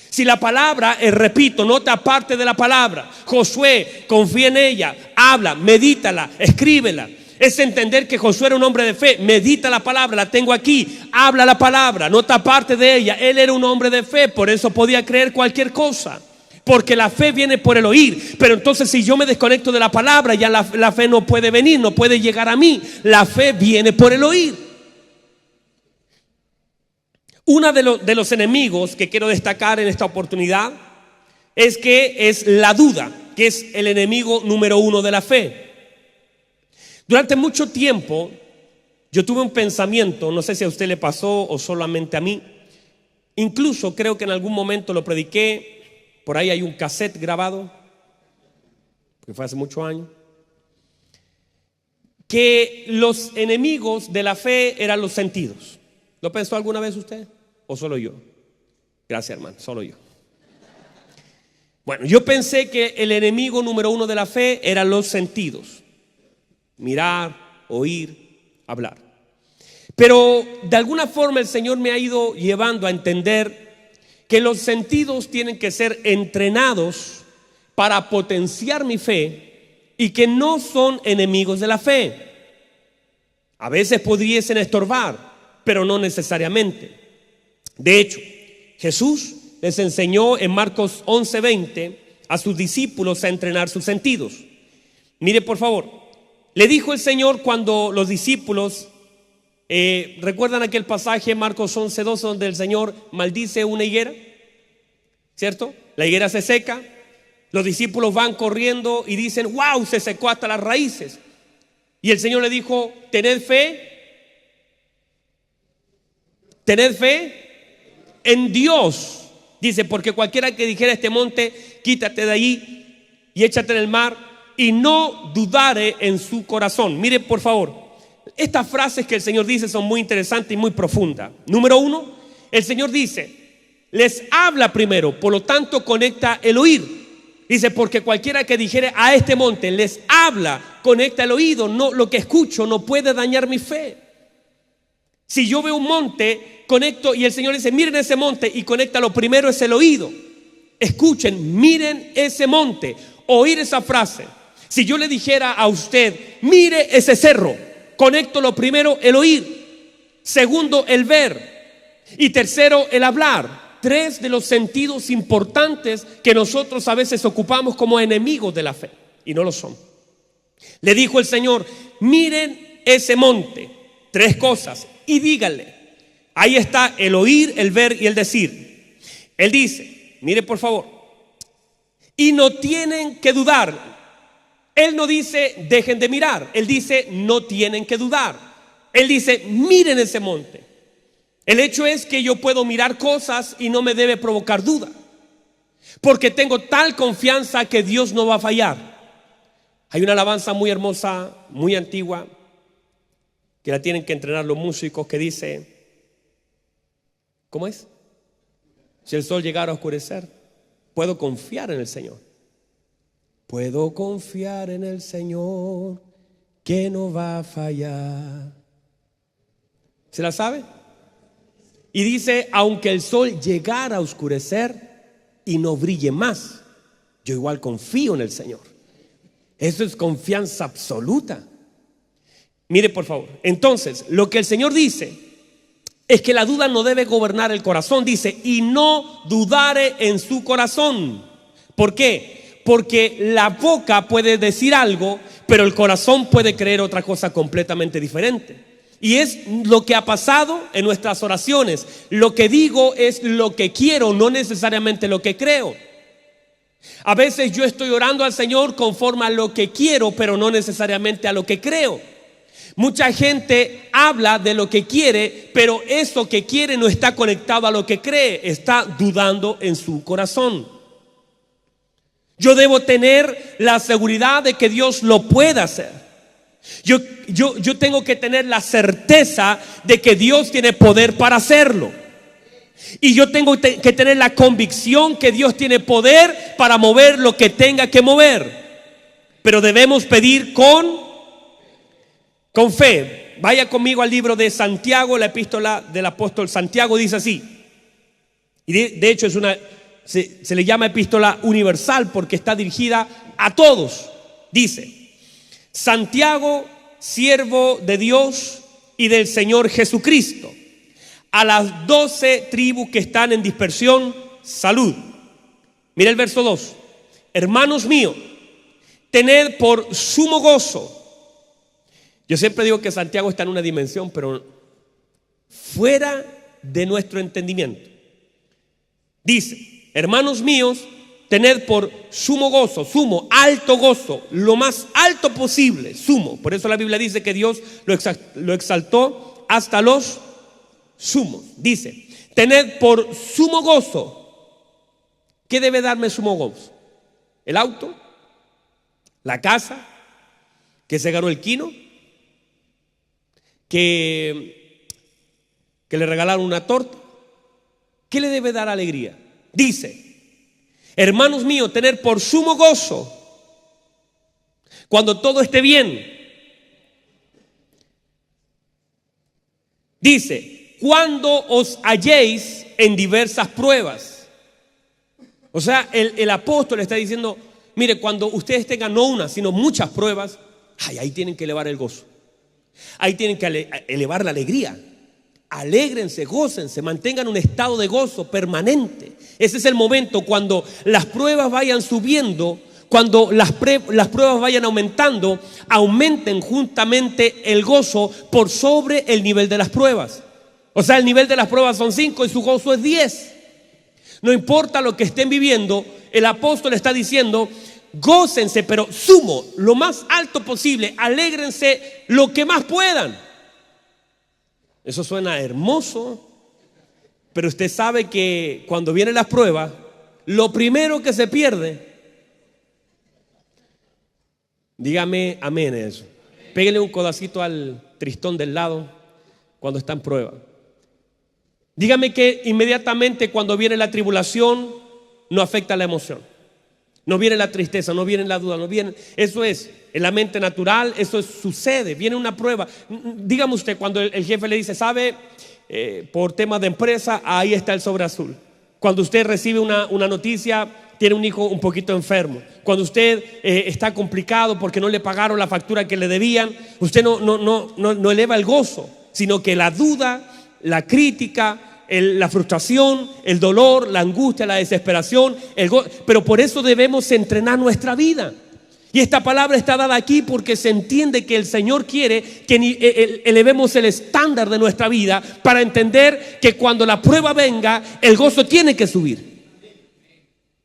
Si la palabra, repito, no te aparte de la palabra. Josué, confía en ella, habla, medítala, escríbela. Es entender que Josué era un hombre de fe. Medita la palabra, la tengo aquí. Habla la palabra, no te aparte de ella. Él era un hombre de fe, por eso podía creer cualquier cosa. Porque la fe viene por el oír. Pero entonces si yo me desconecto de la palabra, ya la fe no puede venir, no puede llegar a mí. La fe viene por el oír. Uno de los enemigos que quiero destacar en esta oportunidad es que es la duda, que es el enemigo número 1 de la fe. Durante mucho tiempo yo tuve un pensamiento, no sé si a usted le pasó o solamente a mí. Incluso creo que en algún momento lo prediqué, por ahí hay un cassette grabado, que fue hace muchos años, que los enemigos de la fe eran los sentidos. ¿Lo pensó alguna vez usted? ¿O solo yo? Gracias, hermano, solo yo. Bueno, yo pensé que el enemigo número 1 de la fe eran los sentidos. Mirar, oír, hablar. Pero de alguna forma el Señor me ha ido llevando a entender que los sentidos tienen que ser entrenados para potenciar mi fe y que no son enemigos de la fe. A veces pudiesen estorbar, pero no necesariamente. De hecho, Jesús les enseñó en Marcos 11:20 a sus discípulos a entrenar sus sentidos. Mire por favor, le dijo el Señor cuando los discípulos, ¿recuerdan aquel pasaje en Marcos 11:12 donde el Señor maldice una higuera? ¿Cierto? La higuera se seca, los discípulos van corriendo y dicen, wow, se secó hasta las raíces. Y el Señor le dijo, tened fe en Dios. Dice, porque cualquiera que dijera a este monte, quítate de ahí y échate en el mar, y no dudare en su corazón. Mire, por favor, estas frases que el Señor dice son muy interesantes y muy profundas. Número 1, el Señor dice, les habla primero, por lo tanto conecta el oír. Dice, porque cualquiera que dijere a este monte, les habla, conecta el oído. No, lo que escucho no puede dañar mi fe. Si yo veo un monte, conecto, y el Señor dice, miren ese monte, y conecta, lo primero es el oído. Escuchen, miren ese monte. Oír esa frase. Si yo le dijera a usted, mire ese cerro, conecto lo primero, el oír. Segundo, el ver. Y tercero, el hablar. 3 de los sentidos importantes que nosotros a veces ocupamos como enemigos de la fe, y no lo son. Le dijo el Señor, miren ese monte. 3 cosas, y díganle. Ahí está el oír, el ver y el decir. Él dice, mire por favor, y no tienen que dudar. Él no dice dejen de mirar, él dice no tienen que dudar. Él dice miren ese monte. El hecho es que yo puedo mirar cosas y no me debe provocar duda, porque tengo tal confianza que Dios no va a fallar. Hay una alabanza muy hermosa, muy antigua, que la tienen que entrenar los músicos, que dice, ¿cómo es? Si el sol llegara a oscurecer, puedo confiar en el Señor. Puedo confiar en el Señor, que no va a fallar. ¿Se la sabe? Y dice, aunque el sol llegara a oscurecer y no brille más, yo igual confío en el Señor. Eso es confianza absoluta. Mire por favor, entonces lo que el Señor dice es que la duda no debe gobernar el corazón. Dice, y no dudare en su corazón. ¿Por qué? Porque la boca puede decir algo, pero el corazón puede creer otra cosa completamente diferente. Y es lo que ha pasado en nuestras oraciones. Lo que digo es lo que quiero, no necesariamente lo que creo. A veces yo estoy orando al Señor conforme a lo que quiero, pero no necesariamente a lo que creo. Mucha gente habla de lo que quiere, pero eso que quiere no está conectado a lo que cree, está dudando en su corazón. Yo debo tener la seguridad de que Dios lo pueda hacer. Yo tengo que tener la certeza de que Dios tiene poder para hacerlo. Y yo tengo que tener la convicción que Dios tiene poder para mover lo que tenga que mover. Pero debemos pedir con fe. Vaya conmigo al libro de Santiago, la epístola del apóstol Santiago dice así. Y de hecho se le llama epístola universal porque está dirigida a todos. Dice, Santiago, siervo de Dios y del Señor Jesucristo, a las 12 tribus que están en dispersión, salud. Mira el verso 2. Hermanos míos, tened por sumo gozo. Yo siempre digo que Santiago está en una dimensión, pero fuera de nuestro entendimiento. Dice, hermanos míos, tened por sumo gozo, sumo, alto gozo, lo más alto posible, sumo. Por eso la Biblia dice que Dios lo exaltó hasta los sumos. Dice, tened por sumo gozo. ¿Qué debe darme sumo gozo? ¿El auto? ¿La casa? ¿Que se ganó el quino? ¿Que le regalaron una torta? ¿Qué le debe dar alegría? Dice, hermanos míos, tener por sumo gozo cuando todo esté bien. Dice, cuando os halléis en diversas pruebas. O sea, el apóstol está diciendo, mire, cuando ustedes tengan no una, sino muchas pruebas, ahí tienen que elevar el gozo. Ahí tienen que elevar la alegría. Alégrense, gócense, mantengan un estado de gozo permanente. Ese es el momento cuando las pruebas vayan subiendo, cuando las pruebas vayan aumentando, aumenten juntamente el gozo por sobre el nivel de las pruebas. O sea, el nivel de las pruebas son 5 y su gozo es 10. No importa lo que estén viviendo, el apóstol está diciendo, gócense, pero sumo, lo más alto posible, alégrense lo que más puedan. Eso suena hermoso, pero usted sabe que cuando vienen las pruebas, lo primero que se pierde Dígame amén a eso. Pégale un codacito al tristón del lado cuando está en prueba. Dígame que inmediatamente cuando viene la tribulación no afecta la emoción. No viene la tristeza, no viene la duda, no viene. Eso es en la mente natural, sucede, viene una prueba. Dígame usted, cuando el jefe le dice, sabe, por temas de empresa, ahí está el sobre azul. Cuando usted recibe una noticia, tiene un hijo un poquito enfermo. Cuando usted está complicado porque no le pagaron la factura que le debían, usted no eleva el gozo, sino que la duda, la crítica, la frustración, el dolor, la angustia, la desesperación, pero por eso debemos entrenar nuestra vida. Y esta palabra está dada aquí porque se entiende que el Señor quiere que elevemos el estándar de nuestra vida para entender que cuando la prueba venga, el gozo tiene que subir.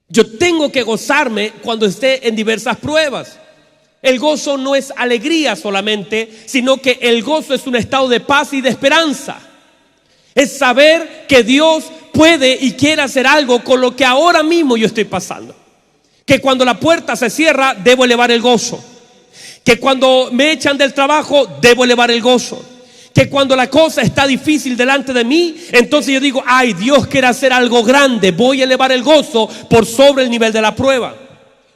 Yo tengo que gozarme cuando esté en diversas pruebas. El gozo no es alegría solamente, sino que el gozo es un estado de paz y de esperanza. Es saber que Dios puede y quiere hacer algo con lo que ahora mismo yo estoy pasando. Que cuando la puerta se cierra, debo elevar el gozo. Que cuando me echan del trabajo, debo elevar el gozo. Que cuando la cosa está difícil delante de mí, entonces yo digo, ay, Dios quiere hacer algo grande, voy a elevar el gozo por sobre el nivel de la prueba.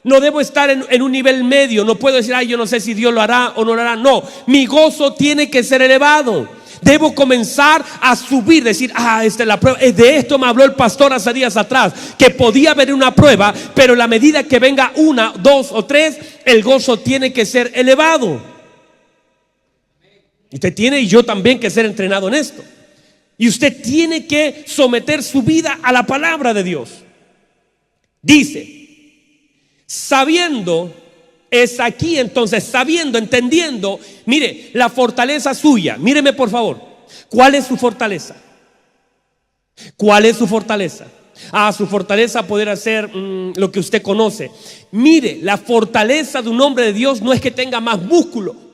No debo estar en un nivel medio. No puedo decir, ay, yo no sé si Dios lo hará o no lo hará. No, mi gozo tiene que ser elevado. Debo comenzar a subir, decir, esta es la prueba. De esto me habló el pastor hace días atrás, que podía haber una prueba, pero a la medida que venga una, dos o tres, el gozo tiene que ser elevado. Usted tiene y yo también que ser entrenado en esto. Y usted tiene que someter su vida a la palabra de Dios. Dice, sabiendo, es aquí entonces, sabiendo, entendiendo. Mire, la fortaleza suya, míreme por favor. ¿Cuál es su fortaleza? ¿Cuál es su fortaleza? Su fortaleza poder hacer lo que usted conoce. Mire, la fortaleza de un hombre de Dios no es que tenga más músculo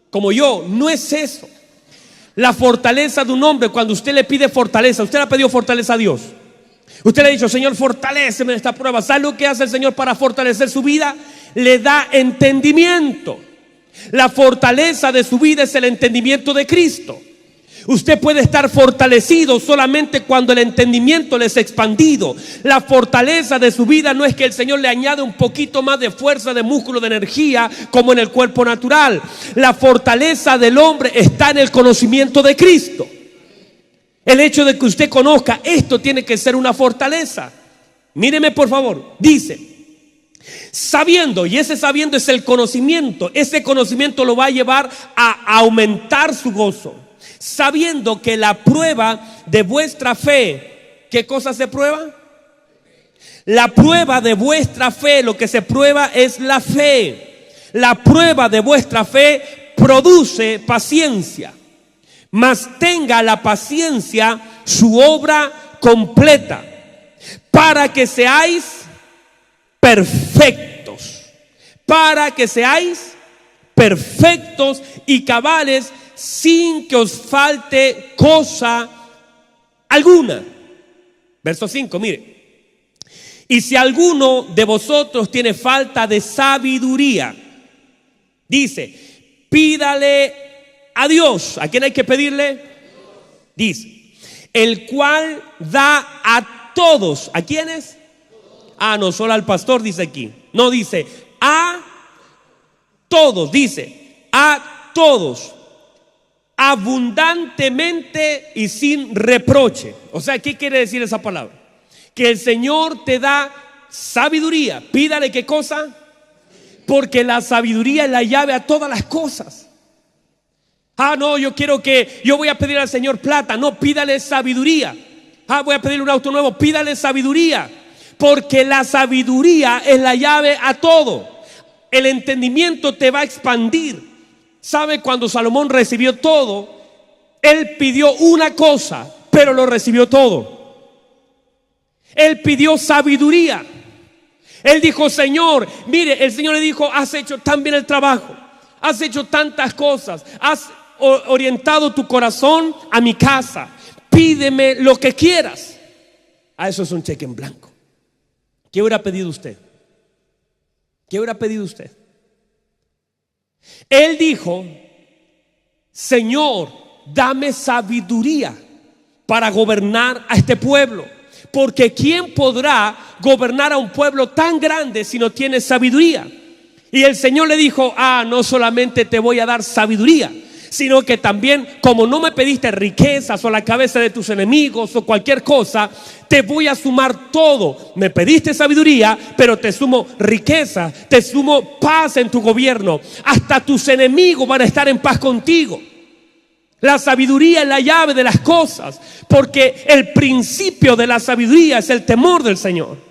como yo, no es eso. La fortaleza de un hombre, cuando usted le pide fortaleza, usted le ha pedido fortaleza a Dios. Usted le ha dicho, Señor, fortaléceme en esta prueba. ¿Sabe lo que hace el Señor para fortalecer su vida? Le da entendimiento. La fortaleza de su vida es el entendimiento de Cristo. Usted puede estar fortalecido solamente cuando el entendimiento le es expandido. La fortaleza de su vida no es que el Señor le añade un poquito más de fuerza, de músculo, de energía, como en el cuerpo natural. La fortaleza del hombre está en el conocimiento de Cristo. El hecho de que usted conozca esto tiene que ser una fortaleza. Míreme por favor, dice, sabiendo, y ese sabiendo es el conocimiento. Ese conocimiento lo va a llevar a aumentar su gozo. Sabiendo que la prueba de vuestra fe, ¿qué cosa se prueba? La prueba de vuestra fe, lo que se prueba es la fe. La prueba de vuestra fe produce paciencia. Mas tenga la paciencia su obra completa, para que seáis perfectos. Para que seáis perfectos y cabales, sin que os falte cosa alguna. Verso 5, mire. Y si alguno de vosotros tiene falta de sabiduría, dice, pídale a Dios. ¿A quién hay que pedirle? Dice, el cual da a todos. ¿A quiénes? No solo al pastor dice aquí. No dice a todos, dice a todos, abundantemente y sin reproche. O sea, ¿qué quiere decir esa palabra? Que el Señor te da sabiduría. Pídale ¿qué cosa? Porque la sabiduría es la llave a todas las cosas. No, yo voy a pedir al Señor plata. No, pídale sabiduría. Voy a pedirle un auto nuevo. Pídale sabiduría. Porque la sabiduría es la llave a todo. El entendimiento te va a expandir. ¿Sabe? Cuando Salomón recibió todo, él pidió una cosa, pero lo recibió todo. Él pidió sabiduría. Él dijo, Señor, mire, el Señor le dijo, has hecho tan bien el trabajo, has hecho tantas cosas, has orientado tu corazón a mi casa, pídeme lo que quieras. Eso es un cheque en blanco. ¿Qué hubiera pedido usted? ¿Qué hubiera pedido usted? Él dijo: Señor, dame sabiduría para gobernar a este pueblo, porque ¿quién podrá gobernar a un pueblo tan grande si no tiene sabiduría? Y el Señor le dijo: no solamente te voy a dar sabiduría, sino que también, como no me pediste riquezas o la cabeza de tus enemigos o cualquier cosa, te voy a sumar todo. Me pediste sabiduría, pero te sumo riqueza, te sumo paz en tu gobierno. Hasta tus enemigos van a estar en paz contigo. La sabiduría es la llave de las cosas, porque el principio de la sabiduría es el temor del Señor.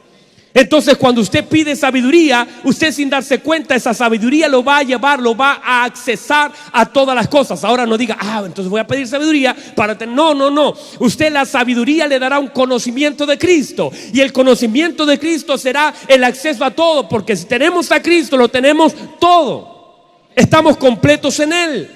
Entonces, cuando usted pide sabiduría, usted, sin darse cuenta, esa sabiduría lo va a llevar, lo va a accesar a todas las cosas. Ahora no diga: entonces voy a pedir sabiduría para tener. No. Usted, la sabiduría le dará un conocimiento de Cristo, y el conocimiento de Cristo será el acceso a todo, porque si tenemos a Cristo, lo tenemos todo. Estamos completos en Él.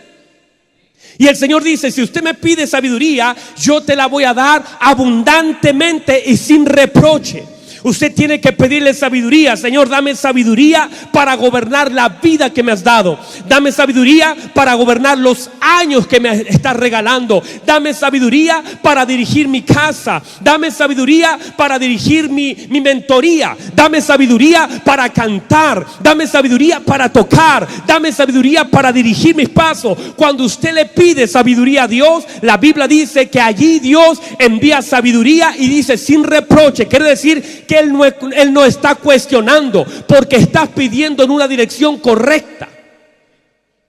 Y el Señor dice: si usted me pide sabiduría, yo te la voy a dar abundantemente y sin reproche. Usted tiene que pedirle sabiduría. Señor, dame sabiduría para gobernar la vida que me has dado. Dame sabiduría para gobernar los años que me estás regalando. Dame sabiduría para dirigir mi casa. Dame sabiduría para dirigir mi mentoría. Dame sabiduría para cantar. Dame sabiduría para tocar. Dame sabiduría para dirigir mis pasos. Cuando usted le pide sabiduría a Dios, la Biblia dice que allí Dios envía sabiduría, y dice sin reproche. Quiere decir que Él no está cuestionando, porque estás pidiendo en una dirección correcta.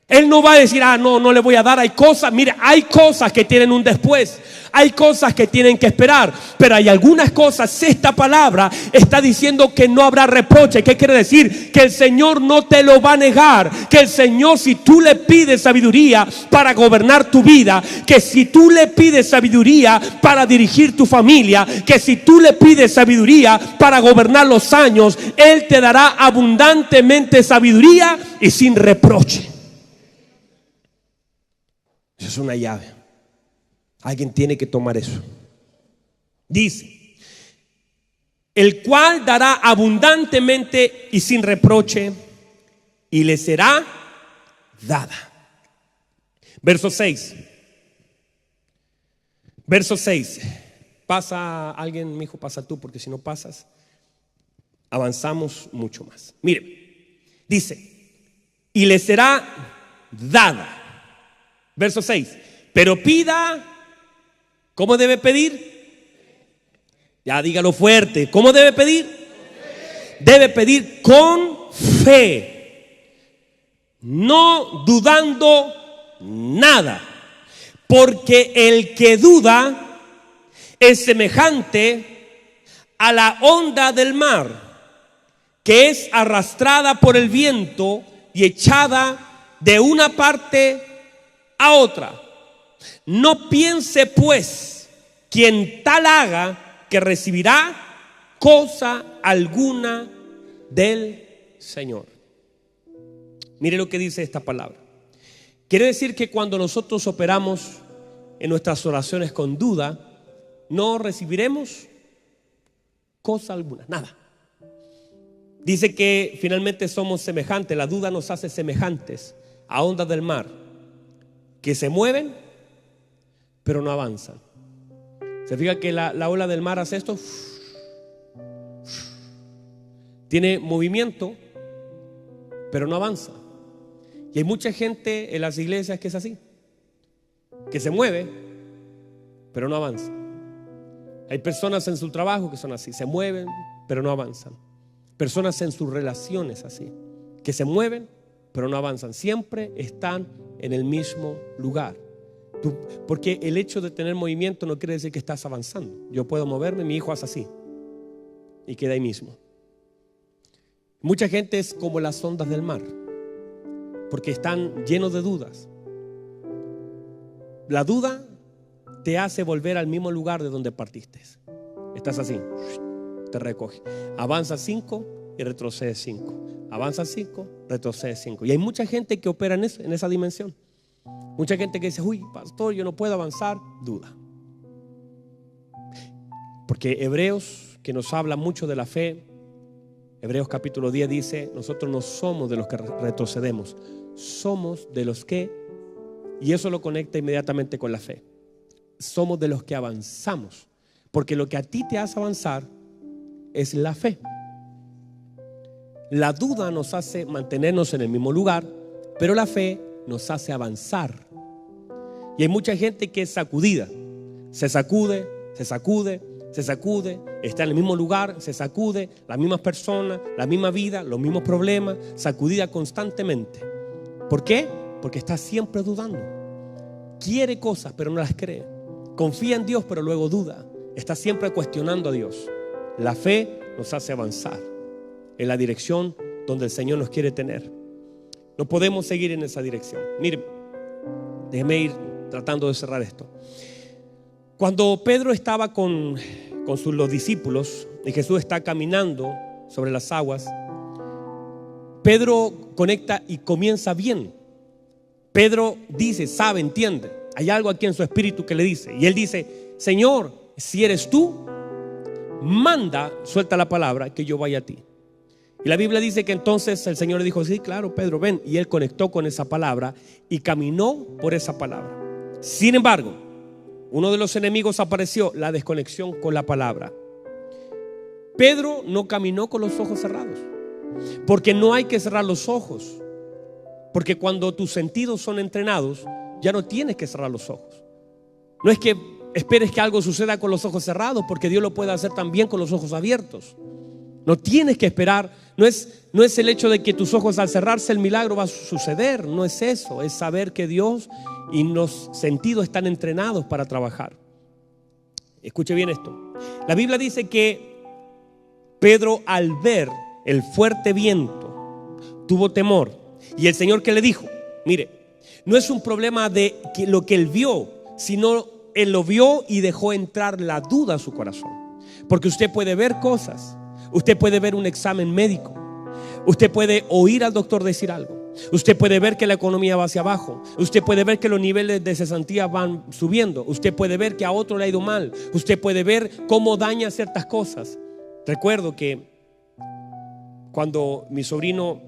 Él no va a decir: no le voy a dar. Hay cosas, mire, hay cosas que tienen un después, hay cosas que tienen que esperar, pero hay algunas cosas. Esta palabra está diciendo que no habrá reproche. ¿Qué quiere decir? Que el Señor no te lo va a negar. Que el Señor, si tú le pides sabiduría para gobernar tu vida, que si tú le pides sabiduría para dirigir tu familia, que si tú le pides sabiduría para gobernar los años, Él te dará abundantemente sabiduría y sin reproche. Eso es una llave. Alguien tiene que tomar eso. Dice: el cual dará abundantemente y sin reproche, y le será dada. Verso 6. Verso 6. Pasa alguien, mi hijo, pasa tú, porque si no pasas, avanzamos mucho más. Mire, dice: y le será dada. Verso 6. Pero pida. ¿Cómo debe pedir? Ya dígalo fuerte. ¿Cómo debe pedir? Debe pedir con fe, no dudando nada, porque el que duda es semejante a la onda del mar, que es arrastrada por el viento y echada de una parte a otra. No piense pues quien tal haga que recibirá cosa alguna del Señor. Mire lo que dice esta palabra. Quiere decir que cuando nosotros operamos en nuestras oraciones con duda, no recibiremos cosa alguna, nada. Dice que finalmente somos semejantes, la duda nos hace semejantes a ondas del mar, que se mueven pero no avanzan. Se fija que la ola del mar hace esto, tiene movimiento pero no avanza. Y hay mucha gente en las iglesias que es así, que se mueve pero no avanza. Hay personas en su trabajo que son así, se mueven pero no avanzan. Personas en sus relaciones así, que se mueven pero no avanzan. Siempre están en el mismo lugar. Porque el hecho de tener movimiento no quiere decir que estás avanzando. Yo puedo moverme, mi hijo hace así y queda ahí mismo. Mucha gente es como las ondas del mar, porque están llenos de dudas. La duda te hace volver al mismo lugar de donde partiste. Estás así, te recoge. Avanza 5 y retrocede 5. Avanza 5, retrocede 5. Y hay mucha gente que opera en esa dimensión. Mucha gente que dice: uy, pastor, yo no puedo avanzar. Duda. Porque Hebreos, que nos habla mucho de la fe, Hebreos capítulo 10 dice: nosotros no somos de los que retrocedemos, somos de los que, y eso lo conecta inmediatamente con la fe, somos de los que avanzamos, porque lo que a ti te hace avanzar es la fe. La duda nos hace mantenernos en el mismo lugar, pero la fe nos hace avanzar. Y hay mucha gente que es sacudida, se sacude, se sacude, se sacude, está en el mismo lugar, se sacude, las mismas personas, la misma vida, los mismos problemas, sacudida constantemente. ¿Por qué? Porque está siempre dudando. Quiere cosas pero no las cree. Confía en Dios pero luego duda. Está siempre cuestionando a Dios. La fe nos hace avanzar en la dirección donde el Señor nos quiere tener. No podemos seguir en esa dirección. Miren, déjeme ir tratando de cerrar esto. Cuando Pedro estaba con los discípulos y Jesús está caminando sobre las aguas, Pedro conecta y comienza bien. Pedro dice, sabe, entiende. Hay algo aquí en su espíritu que le dice. Y él dice, Señor, si eres tú, manda, suelta la palabra, que yo vaya a ti. Y la Biblia dice que entonces el Señor le dijo, sí, claro, Pedro, ven. Y él conectó con esa palabra y caminó por esa palabra. Sin embargo, uno de los enemigos apareció, la desconexión con la palabra. Pedro no caminó con los ojos cerrados, porque no hay que cerrar los ojos, porque cuando tus sentidos son entrenados, ya no tienes que cerrar los ojos. No es que esperes que algo suceda con los ojos cerrados, porque Dios lo puede hacer también con los ojos abiertos. No tienes que esperar, no es el hecho de que tus ojos al cerrarse el milagro va a suceder, no es eso, es saber que Dios y los sentidos están entrenados para trabajar. Escuche bien esto. La Biblia dice que Pedro, al ver el fuerte viento, tuvo temor. Y el Señor, ¿qué le dijo? Mire, no es un problema de lo que él vio, sino él lo vio y dejó entrar la duda a su corazón. Porque usted puede ver cosas, usted puede ver un examen médico, usted puede oír al doctor decir algo, usted puede ver que la economía va hacia abajo, usted puede ver que los niveles de cesantía van subiendo, usted puede ver que a otro le ha ido mal, usted puede ver cómo daña ciertas cosas. Recuerdo que cuando mi sobrino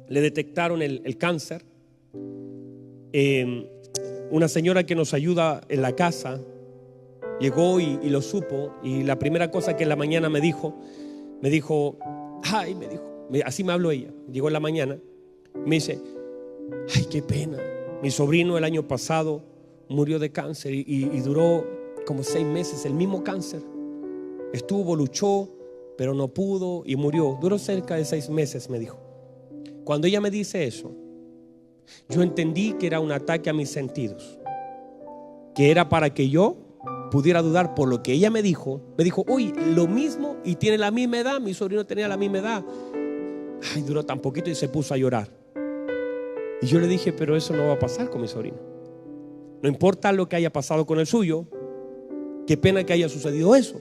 le detectaron el cáncer, una señora que nos ayuda en la casa llegó y lo supo, y la primera cosa que en la mañana me dijo, así me habló ella, llegó en la mañana, me dice, ay, qué pena, mi sobrino el año pasado murió de cáncer y duró como 6 meses, el mismo cáncer, estuvo, luchó, pero no pudo y murió, duró cerca de 6 meses, me dijo. Cuando ella me dice eso, yo entendí que era un ataque a mis sentidos, que era para que yo pudiera dudar por lo que ella me dijo. Me dijo, uy, lo mismo y tiene la misma edad, mi sobrino tenía la misma edad. Ay, duró tan poquito y se puso a llorar. Y yo le dije, pero eso no va a pasar con mi sobrino. No importa lo que haya pasado con el suyo, qué pena que haya sucedido eso.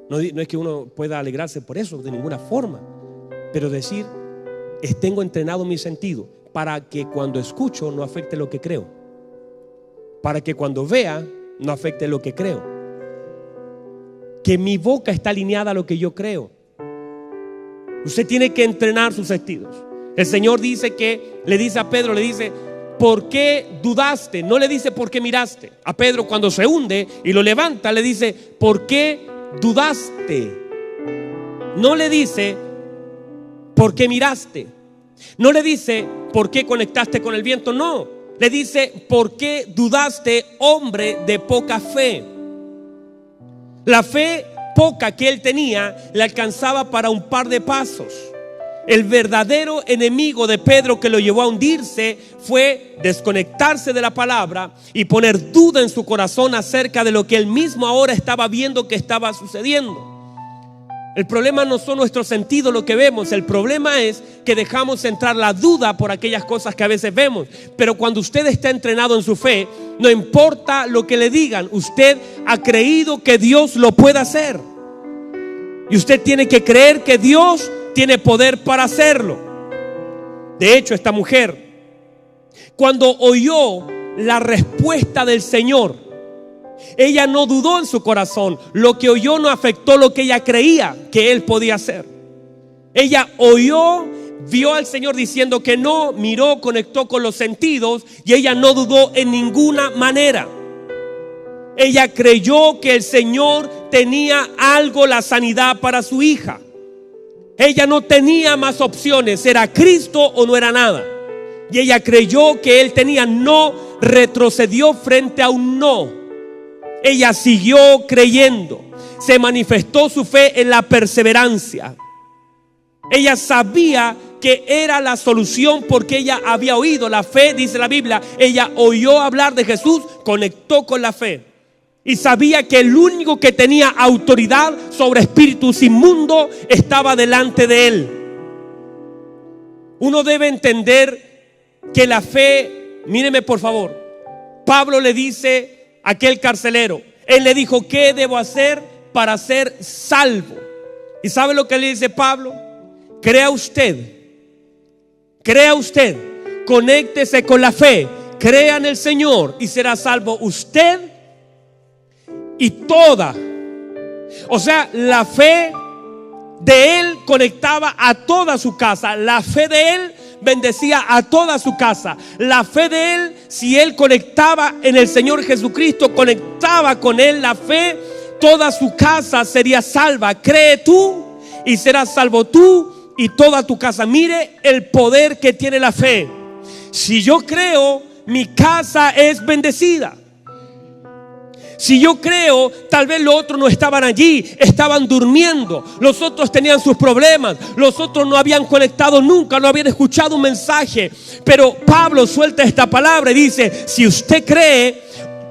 No es que uno pueda alegrarse por eso de ninguna forma, pero decir, tengo entrenado mi sentido para que cuando escucho no afecte lo que creo, para que cuando vea no afecte lo que creo, que mi boca está alineada a lo que yo creo. Usted tiene que entrenar sus sentidos. El Señor dice que le dice a Pedro, le dice, ¿por qué dudaste? No le dice por qué miraste. A Pedro, cuando se hunde y lo levanta, le dice, ¿por qué dudaste? No le dice ¿por qué miraste? No le dice ¿por qué conectaste con el viento? No, le dice ¿por qué dudaste, hombre de poca fe? La fe poca que él tenía le alcanzaba para un par de pasos. El verdadero enemigo de Pedro que lo llevó a hundirse fue desconectarse de la palabra y poner duda en su corazón acerca de lo que él mismo ahora estaba viendo que estaba sucediendo. El problema no son nuestros sentidos lo que vemos, el problema es que dejamos entrar la duda por aquellas cosas que a veces vemos. Pero cuando usted está entrenado en su fe, no importa lo que le digan, usted ha creído que Dios lo puede hacer. Y usted tiene que creer que Dios tiene poder para hacerlo. De hecho, esta mujer, cuando oyó la respuesta del Señor, ella no dudó en su corazón. Lo que oyó no afectó lo que ella creía que Él podía hacer. Ella oyó vio al Señor diciendo que no, miró, conectó con los sentidos y ella no dudó en ninguna manera. Ella creyó que el Señor tenía algo, la sanidad para su hija. Ella no tenía más opciones, era Cristo o no era nada. Y ella creyó que Él tenía, no retrocedió frente a un no. Ella siguió creyendo. Se manifestó su fe en la perseverancia. Ella sabía que era la solución porque ella había oído. La fe, dice la Biblia, ella oyó hablar de Jesús, conectó con la fe. Y sabía que el único que tenía autoridad sobre espíritus inmundos estaba delante de Él. Uno debe entender que la fe, míreme por favor, Pablo le dice a aquel carcelero, él le dijo, ¿qué debo hacer para ser salvo? ¿Y sabe lo que le dice Pablo? Crea usted, conéctese con la fe, crea en el Señor y será salvo usted y toda. O sea, la fe de él conectaba a toda su casa. La fe de él bendecía a toda su casa. La fe de él, si él conectaba en el Señor Jesucristo, conectaba con él la fe, toda su casa sería salva. Cree tú y serás salvo tú y toda tu casa. Mire el poder que tiene la fe. Si yo creo, mi casa es bendecida. Si yo creo, tal vez los otros no estaban allí, estaban durmiendo, los otros tenían sus problemas, los otros no habían conectado nunca, no habían escuchado un mensaje. Pero Pablo suelta esta palabra y dice, si usted cree,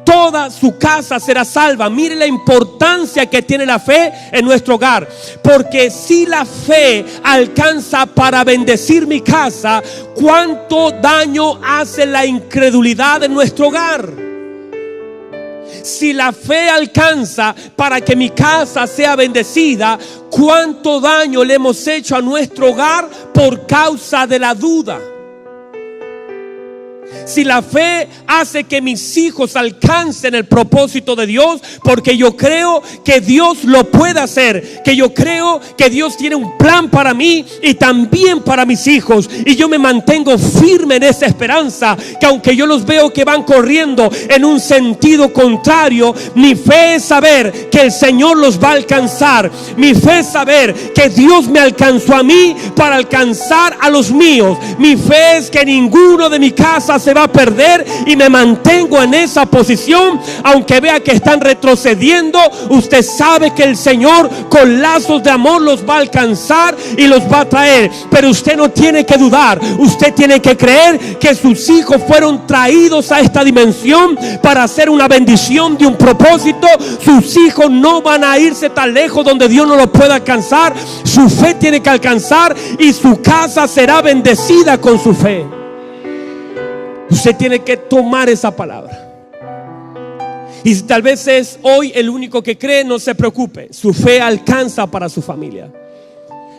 toda su casa será salva. Mire la importancia que tiene la fe en nuestro hogar. Porque si la fe alcanza para bendecir mi casa, ¿cuánto daño hace la incredulidad en nuestro hogar? Si la fe alcanza para que mi casa sea bendecida, ¿cuánto daño le hemos hecho a nuestro hogar por causa de la duda? Si la fe hace que mis hijos alcancen el propósito de Dios, porque yo creo que Dios lo puede hacer, que yo creo que Dios tiene un plan para mí y también para mis hijos, y yo me mantengo firme en esa esperanza, que aunque yo los veo que van corriendo en un sentido contrario, mi fe es saber que el Señor los va a alcanzar. Mi fe es saber que Dios me alcanzó a mí para alcanzar a los míos. Mi fe es que ninguno de mi casa se va a perder y me mantengo en esa posición. Aunque vea que están retrocediendo, usted sabe que el Señor con lazos de amor los va a alcanzar y los va a traer. Pero usted no tiene que dudar, usted tiene que creer que sus hijos fueron traídos a esta dimensión para hacer una bendición de un propósito. Sus hijos no van a irse tan lejos donde Dios no los pueda alcanzar. Su fe tiene que alcanzar y su casa será bendecida con su fe. Usted tiene que tomar esa palabra. Y si tal vez es hoy el único que cree, no se preocupe, su fe alcanza para su familia.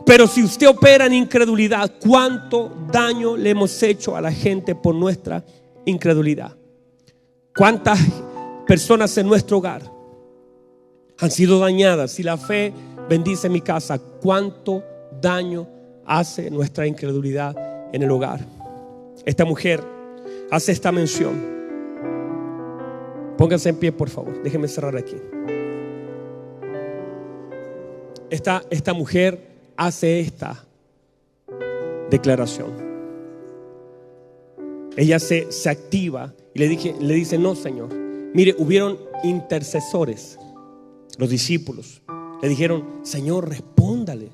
Pero si usted opera en incredulidad, ¿cuánto daño le hemos hecho a la gente por nuestra incredulidad? ¿Cuántas personas en nuestro hogar han sido dañadas? Si la fe bendice mi casa, ¿cuánto daño hace nuestra incredulidad en el hogar? Esta mujer hace esta mención. Pónganse en pie, por favor. Déjenme cerrar aquí. Esta mujer hace esta declaración. Ella se activa y le dice, no, Señor. Mire, hubieron intercesores. Los discípulos le dijeron, Señor, respóndale.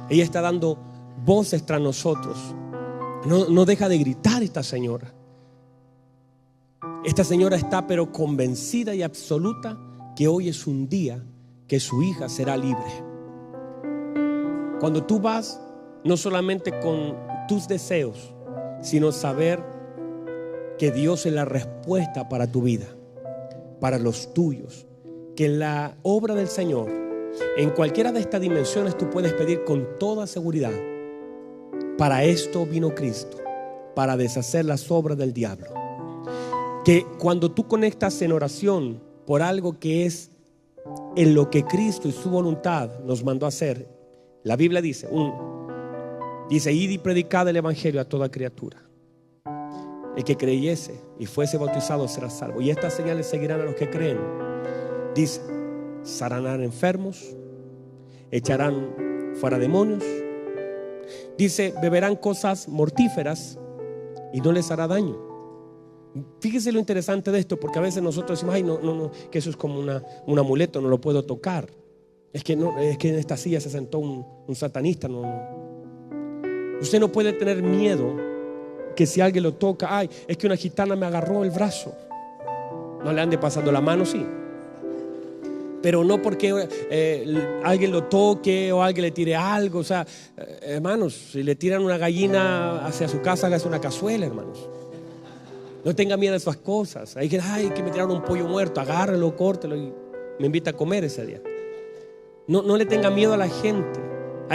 Ella está dando voces tras nosotros. No deja de gritar esta señora. Esta señora está pero convencida y absoluta que hoy es un día que su hija será libre. Cuando tú vas no solamente con tus deseos, sino saber que Dios es la respuesta para tu vida, para los tuyos, que la obra del Señor en cualquiera de estas dimensiones tú puedes pedir con toda seguridad. Para esto vino Cristo, para deshacer las obras del diablo. Que cuando tú conectas en oración por algo que es en lo que Cristo y su voluntad nos mandó a hacer, la Biblia dice, Dice: id y predicad el evangelio a toda criatura. El que creyese y fuese bautizado será salvo. Y estas señales seguirán a los que creen. Dice: sanarán enfermos, echarán fuera demonios. Dice: beberán cosas mortíferas y no les hará daño. Fíjese lo interesante de esto, porque a veces nosotros decimos: ay, no, que eso es como un amuleto, no lo puedo tocar. Es que en esta silla se sentó un satanista. No. Usted no puede tener miedo que si alguien lo toca, ay, es que una gitana me agarró el brazo. No le ande pasando la mano, sí. Pero no porque alguien lo toque o alguien le tire algo. O sea, hermanos, si le tiran una gallina hacia su casa, hágase una cazuela, hermanos. No tenga miedo a esas cosas. Hay que me tiraron un pollo muerto, agárrelo, córtelo y me invita a comer ese día. No le tenga miedo a la gente.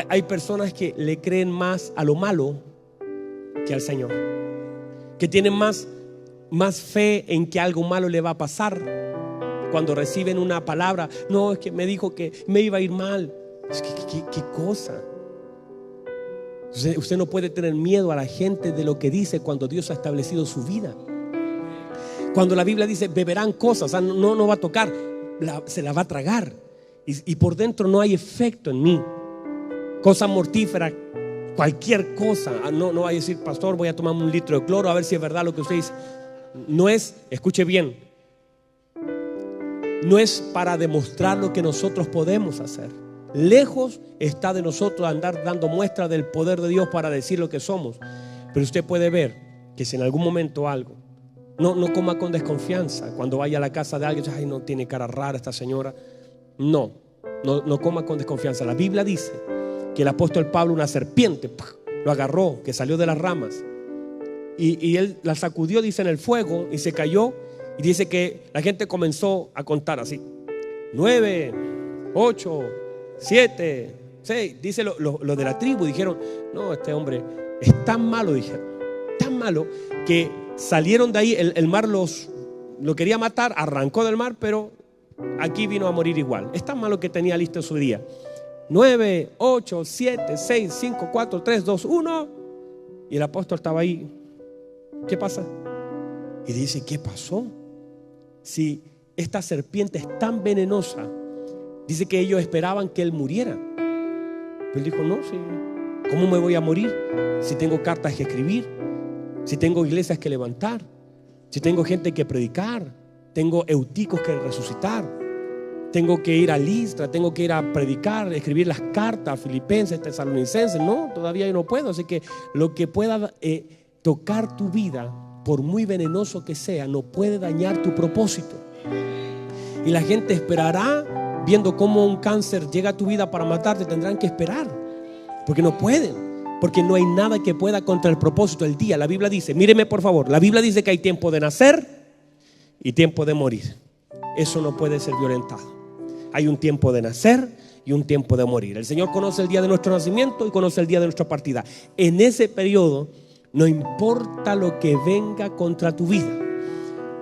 Hay personas que le creen más a lo malo que al Señor, que tienen más fe en que algo malo le va a pasar. Cuando reciben una palabra: no, es que me dijo que me iba a ir mal. Es que, ¿qué cosa? Usted no puede tener miedo a la gente de lo que dice cuando Dios ha establecido su vida. Cuando la Biblia dice: beberán cosas, o sea, no va a tocar, se la va a tragar. Y por dentro no hay efecto en mí. Cosas mortíferas, cualquier cosa. No va a decir: pastor, voy a tomarme 1 litro de cloro a ver si es verdad lo que usted dice. No es, escuche bien, no es para demostrar lo que nosotros podemos hacer. Lejos está de nosotros andar dando muestra del poder de Dios para decir lo que somos. Pero usted puede ver que si en algún momento algo, no coma con desconfianza. Cuando vaya a la casa de alguien: ay, no, tiene cara rara esta señora. No coma con desconfianza. La Biblia dice que el apóstol Pablo, una serpiente lo agarró, que salió de las ramas, y él la sacudió, dice, en el fuego, y se cayó. Y dice que la gente comenzó a contar así: 9, 8, 7, 6. Dice lo de la tribu, dijeron: no, este hombre es tan malo, dijeron, tan malo, que salieron de ahí. El mar lo quería matar, arrancó del mar, pero aquí vino a morir igual. Es tan malo que tenía listo su día. 9, 8, 7, 6, 5, 4, 3, 2, 1. Y el apóstol estaba ahí. ¿Qué pasa? Y dice: ¿qué pasó? Si esta serpiente es tan venenosa. Dice que ellos esperaban que él muriera. Pero él dijo: no, sí, ¿cómo me voy a morir? Si tengo cartas que escribir, si tengo iglesias que levantar, si tengo gente que predicar, tengo euticos que resucitar, tengo que ir a Listra, tengo que ir a predicar, escribir las cartas, Filipenses, Tesalonicenses. No, todavía yo no puedo. Así que lo que pueda tocar tu vida, por muy venenoso que sea, no puede dañar tu propósito. Y la gente esperará viendo cómo un cáncer llega a tu vida para matarte. Tendrán que esperar, porque no pueden, porque no hay nada que pueda contra el propósito del día. La Biblia dice, míreme por favor, la Biblia dice que hay tiempo de nacer y tiempo de morir. Eso no puede ser violentado. Hay un tiempo de nacer y un tiempo de morir. El Señor conoce el día de nuestro nacimiento y conoce el día de nuestra partida. En ese periodo no importa lo que venga contra tu vida.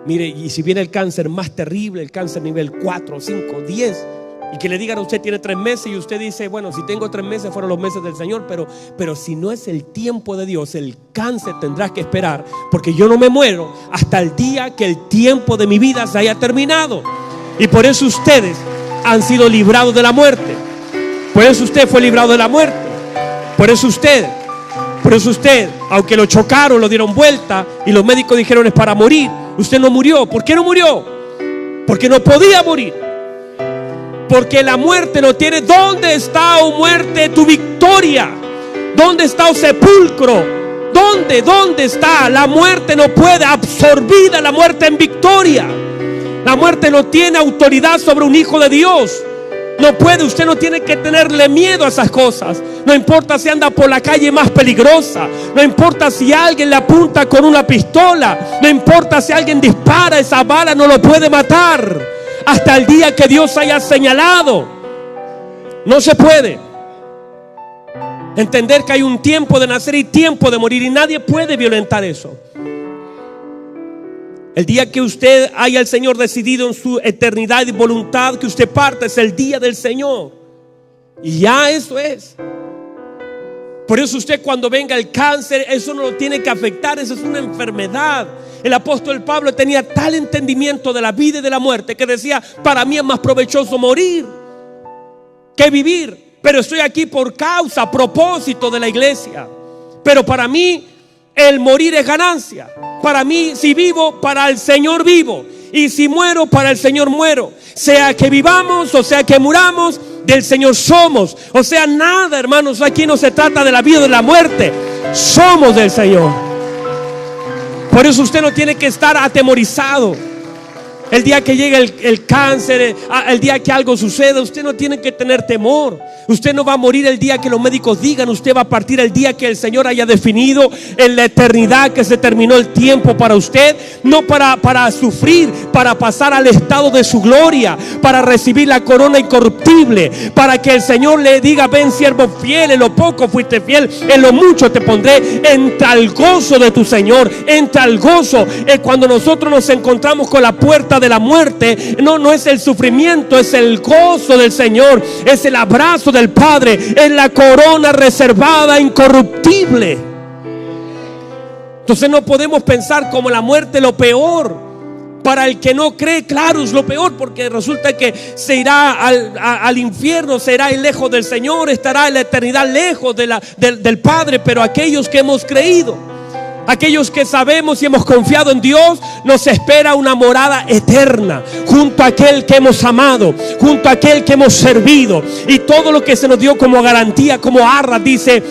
Mire, y si viene el cáncer más terrible, el cáncer nivel 4, 5, 10, y que le digan a usted tiene 3 meses y usted dice: bueno, si tengo 3 meses fueron los meses del Señor, pero si no es el tiempo de Dios, el cáncer tendrás que esperar, porque yo no me muero hasta el día que el tiempo de mi vida se haya terminado. Y por eso ustedes han sido librados de la muerte. Por eso usted fue librado de la muerte. Por eso usted, aunque lo chocaron, lo dieron vuelta y los médicos dijeron es para morir, usted no murió. ¿Por qué no murió? Porque no podía morir. Porque la muerte no tiene. ¿Dónde está, oh muerte, tu victoria? ¿Dónde está, oh sepulcro? ¿Dónde está? La muerte no puede. Absorbida la muerte en victoria. La muerte no tiene autoridad sobre un hijo de Dios. No puede, usted no tiene que tenerle miedo a esas cosas. No importa si anda por la calle más peligrosa. No importa si alguien le apunta con una pistola. No importa si alguien dispara, esa bala no lo puede matar hasta el día que Dios haya señalado. No se puede. Entender que hay un tiempo de nacer y tiempo de morir, y nadie puede violentar eso. El día que usted haya el Señor decidido en su eternidad y voluntad que usted parte, es el día del Señor. Y ya eso es. Por eso usted, cuando venga el cáncer, eso no lo tiene que afectar, eso es una enfermedad. El apóstol Pablo tenía tal entendimiento de la vida y de la muerte que decía: para mí es más provechoso morir que vivir, pero estoy aquí por causa, propósito de la iglesia. Pero para mí el morir es ganancia. Para mí, si vivo, para el Señor vivo, y si muero, para el Señor muero. Sea que vivamos o sea que muramos, del Señor somos. O sea, nada, hermanos, aquí no se trata de la vida o de la muerte. Somos del Señor. Por eso usted no tiene que estar atemorizado. El día que llegue el cáncer, el día que algo suceda, usted no tiene que tener temor. Usted no va a morir el día que los médicos digan. Usted va a partir el día que el Señor haya definido en la eternidad, que se terminó el tiempo para usted. No para sufrir, para pasar al estado de su gloria, para recibir la corona incorruptible, para que el Señor le diga: ven, siervo fiel, en lo poco fuiste fiel, en lo mucho te pondré. Entra al gozo de tu Señor, entra al gozo. Cuando nosotros nos encontramos con la puerta de la muerte, no es el sufrimiento, es el gozo del Señor, es el abrazo del Padre, es la corona reservada, incorruptible. Entonces no podemos pensar como la muerte lo peor. Para el que no cree, claro, es lo peor, porque resulta que se irá al infierno, se irá lejos del Señor, estará en la eternidad lejos del Padre. Pero aquellos que hemos creído, aquellos que sabemos y hemos confiado en Dios, nos espera una morada eterna, junto a aquel que hemos amado, junto a aquel que hemos servido. Y todo lo que se nos dio como garantía, como arra, dice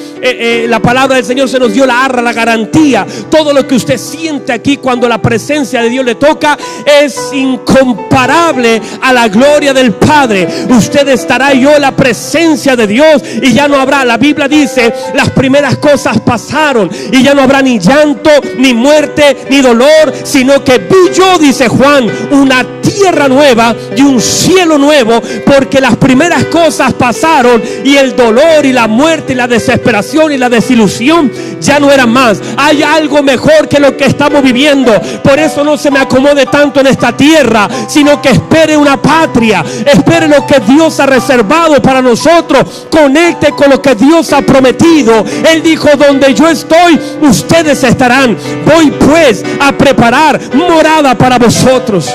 la palabra del Señor, se nos dio la arra, la garantía. Todo lo que usted siente aquí cuando la presencia de Dios le toca es incomparable a la gloria del Padre. Usted estará yo en la presencia de Dios y ya no habrá, la Biblia dice, las primeras cosas pasaron y ya no habrá ni llanto, ni muerte, ni dolor, sino que vi yo, dice Juan, una tierra nueva y un cielo nuevo, porque las primeras cosas pasaron y el dolor y la muerte y la desesperación y la desilusión ya no eran más. Hay algo mejor que lo que estamos viviendo. Por eso no se me acomode tanto en esta tierra, sino que espere una patria, espere lo que Dios ha reservado para nosotros, conecte con lo que Dios ha prometido. Él dijo: donde yo estoy, ustedes estarán. Voy pues a preparar morada para vosotros.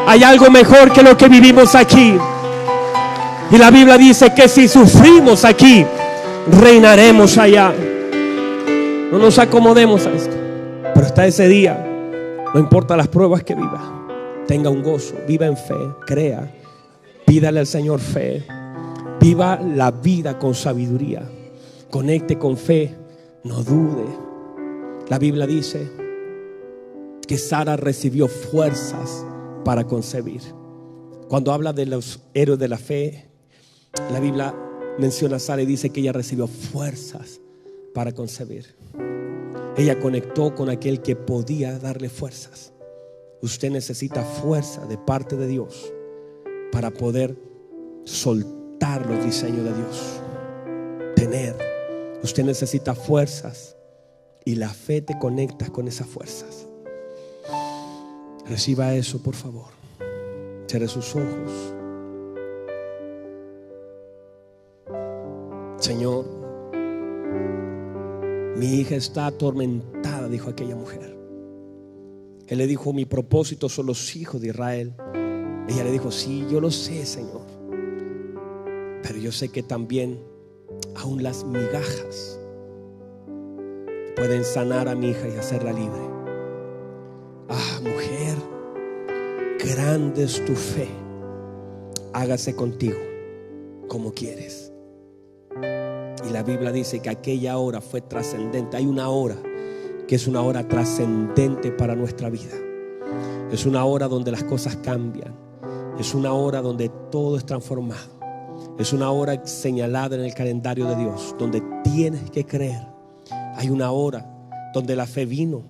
Hay algo mejor que lo que vivimos aquí. Y la Biblia dice que si sufrimos aquí, reinaremos allá. No nos acomodemos a esto. Pero hasta ese día, no importa las pruebas que viva, tenga un gozo, viva en fe, crea, pídale al Señor fe, viva la vida con sabiduría, conecte con fe, no dude. La Biblia dice que Sara recibió fuerzas para concebir. Cuando habla de los héroes de la fe, la Biblia menciona a Sara y dice que ella recibió fuerzas para concebir. Ella conectó con aquel que podía darle fuerzas. Usted necesita fuerza de parte de Dios para poder soltar los diseños de Dios. Usted necesita fuerzas y la fe te conecta con esas fuerzas. Reciba eso, por favor. Cierre sus ojos. Señor, mi hija está atormentada, dijo aquella mujer. Él le dijo: mi propósito son los hijos de Israel. Ella le dijo: sí, yo lo sé, Señor, pero yo sé que también aún las migajas pueden sanar a mi hija y hacerla libre. Ah, mujer, grande es tu fe. Hágase contigo como quieres. Y la Biblia dice que aquella hora fue trascendente. Hay una hora que es una hora trascendente para nuestra vida. Es una hora donde las cosas cambian. Es una hora donde todo es transformado. Es una hora señalada en el calendario de Dios, donde tienes que creer. Hay una hora donde la fe vino.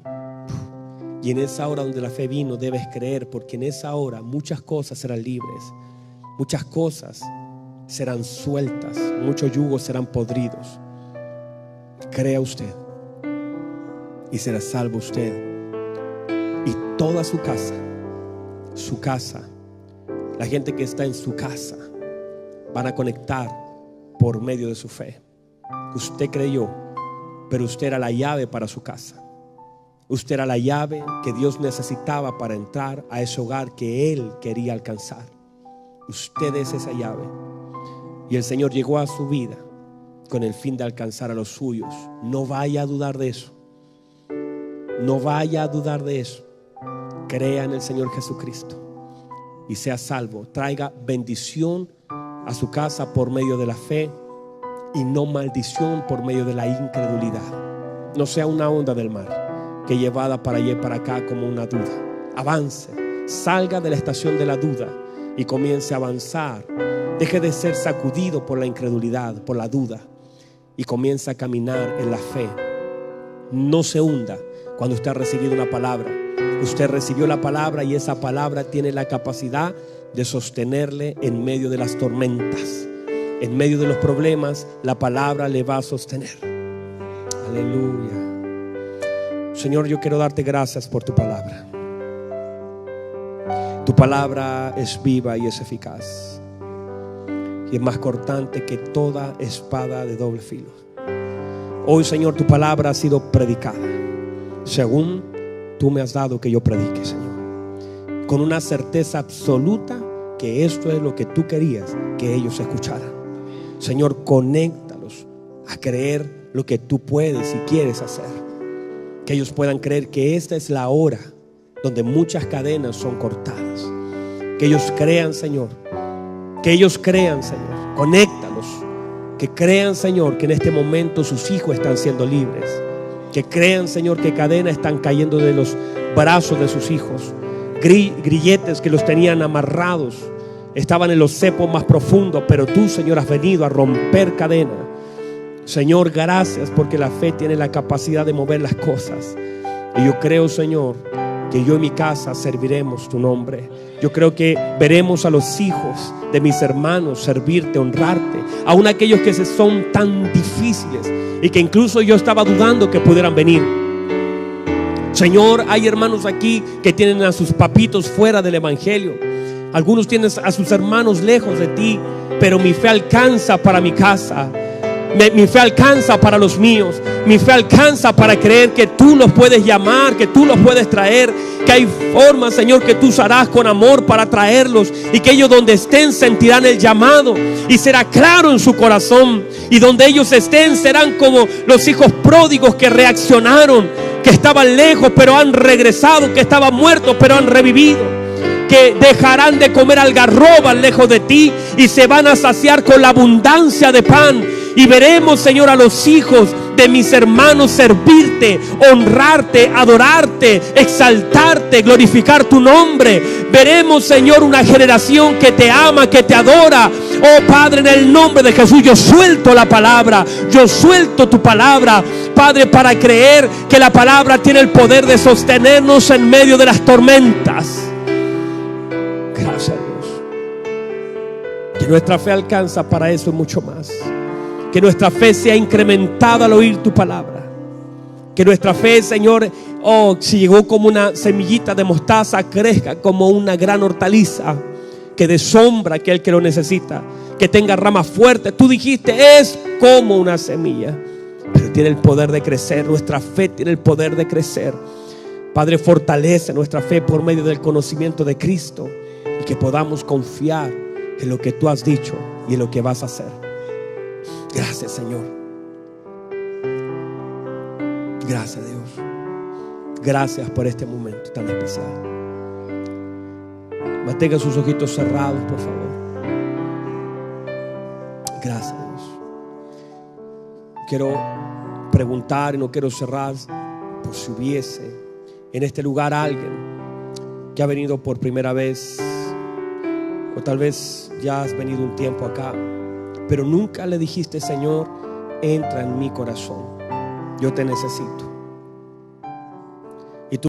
Y en esa hora donde la fe vino debes creer, porque en esa hora muchas cosas serán libres. Muchas cosas serán sueltas. Muchos yugos serán podridos. Crea usted y será salvo usted y toda su casa, la gente que está en su casa van a conectar por medio de su fe. Usted creyó pero usted era la llave para su casa. Usted era la llave que Dios necesitaba para entrar a ese hogar que Él quería alcanzar. Usted es esa llave. Y el Señor llegó a su vida con el fin de alcanzar a los suyos. No vaya a dudar de eso. No vaya a dudar de eso. Crea en el Señor Jesucristo y sea salvo. Traiga bendición a su casa por medio de la fe y no maldición por medio de la incredulidad. No sea una onda del mar que llevada para allá y para acá como una duda. Avance, salga de la estación de la duda y comience a avanzar. Deje de ser sacudido por la incredulidad, por la duda, y comience a caminar en la fe. No se hunda cuando usted ha recibido una palabra. Usted recibió la palabra y esa palabra tiene la capacidad de sostenerle en medio de las tormentas. En medio de los problemas, la palabra le va a sostener. Aleluya. Señor, yo quiero darte gracias por tu palabra. Tu palabra es viva y es eficaz, y es más cortante que toda espada de doble filo. Hoy, Señor, tu palabra ha sido predicada según tú me has dado que yo predique, Señor, con una certeza absoluta que esto es lo que tú querías que ellos escucharan. Señor, conéctalos a creer lo que tú puedes y quieres hacer. Que ellos puedan creer que esta es la hora donde muchas cadenas son cortadas. Que ellos crean, Señor. Que ellos crean, Señor. Conéctalos. Que crean, Señor, que en este momento sus hijos están siendo libres. Que crean, Señor, que cadenas están cayendo de los brazos de sus hijos. Grilletes que los tenían amarrados estaban en los cepos más profundos, pero tú, Señor, has venido a romper cadenas. Señor, gracias porque la fe tiene la capacidad de mover las cosas. Y yo creo, Señor, que yo en mi casa serviremos tu nombre. Yo creo que veremos a los hijos de mis hermanos servirte, honrarte, aun aquellos que son tan difíciles y que incluso yo estaba dudando que pudieran venir. Señor, hay hermanos aquí que tienen a sus papitos fuera del evangelio. Algunos tienen a sus hermanos lejos de ti, pero mi fe alcanza para mi casa. Mi fe alcanza para los míos. Mi fe alcanza para creer que tú los puedes llamar, que tú los puedes traer, que hay formas, Señor, que tú usarás con amor para traerlos, y que ellos donde estén sentirán el llamado y será claro en su corazón, y donde ellos estén serán como los hijos pródigos que reaccionaron, que estaban lejos pero han regresado, que estaban muertos pero han revivido, que dejarán de comer algarrobas lejos de ti y se van a saciar con la abundancia de pan. Y veremos, Señor, a los hijos de mis hermanos servirte, honrarte, adorarte, exaltarte, glorificar tu nombre. Veremos, Señor, una generación que te ama, que te adora. Oh Padre, en el nombre de Jesús yo suelto la palabra, yo suelto tu palabra, Padre, para creer que la palabra tiene el poder de sostenernos en medio de las tormentas. Gracias, Dios. Que nuestra fe alcanza para eso y mucho más. Que nuestra fe sea incrementada al oír tu palabra. Que nuestra fe, Señor, si llegó como una semillita de mostaza, crezca como una gran hortaliza que dé sombra a aquel que lo necesita, que tenga ramas fuertes. Tú dijiste, es como una semilla, pero tiene el poder de crecer. Nuestra fe tiene el poder de crecer. Padre, fortalece nuestra fe por medio del conocimiento de Cristo, y que podamos confiar en lo que tú has dicho y en lo que vas a hacer. Gracias, Señor. Gracias, Dios. Gracias por este momento tan especial. Mantenga sus ojitos cerrados, por favor. Gracias, Dios. Quiero preguntar y no quiero cerrar, por si hubiese en este lugar alguien que ha venido por primera vez, o tal vez ya has venido un tiempo acá, pero nunca le dijiste, Señor, entra en mi corazón, yo te necesito.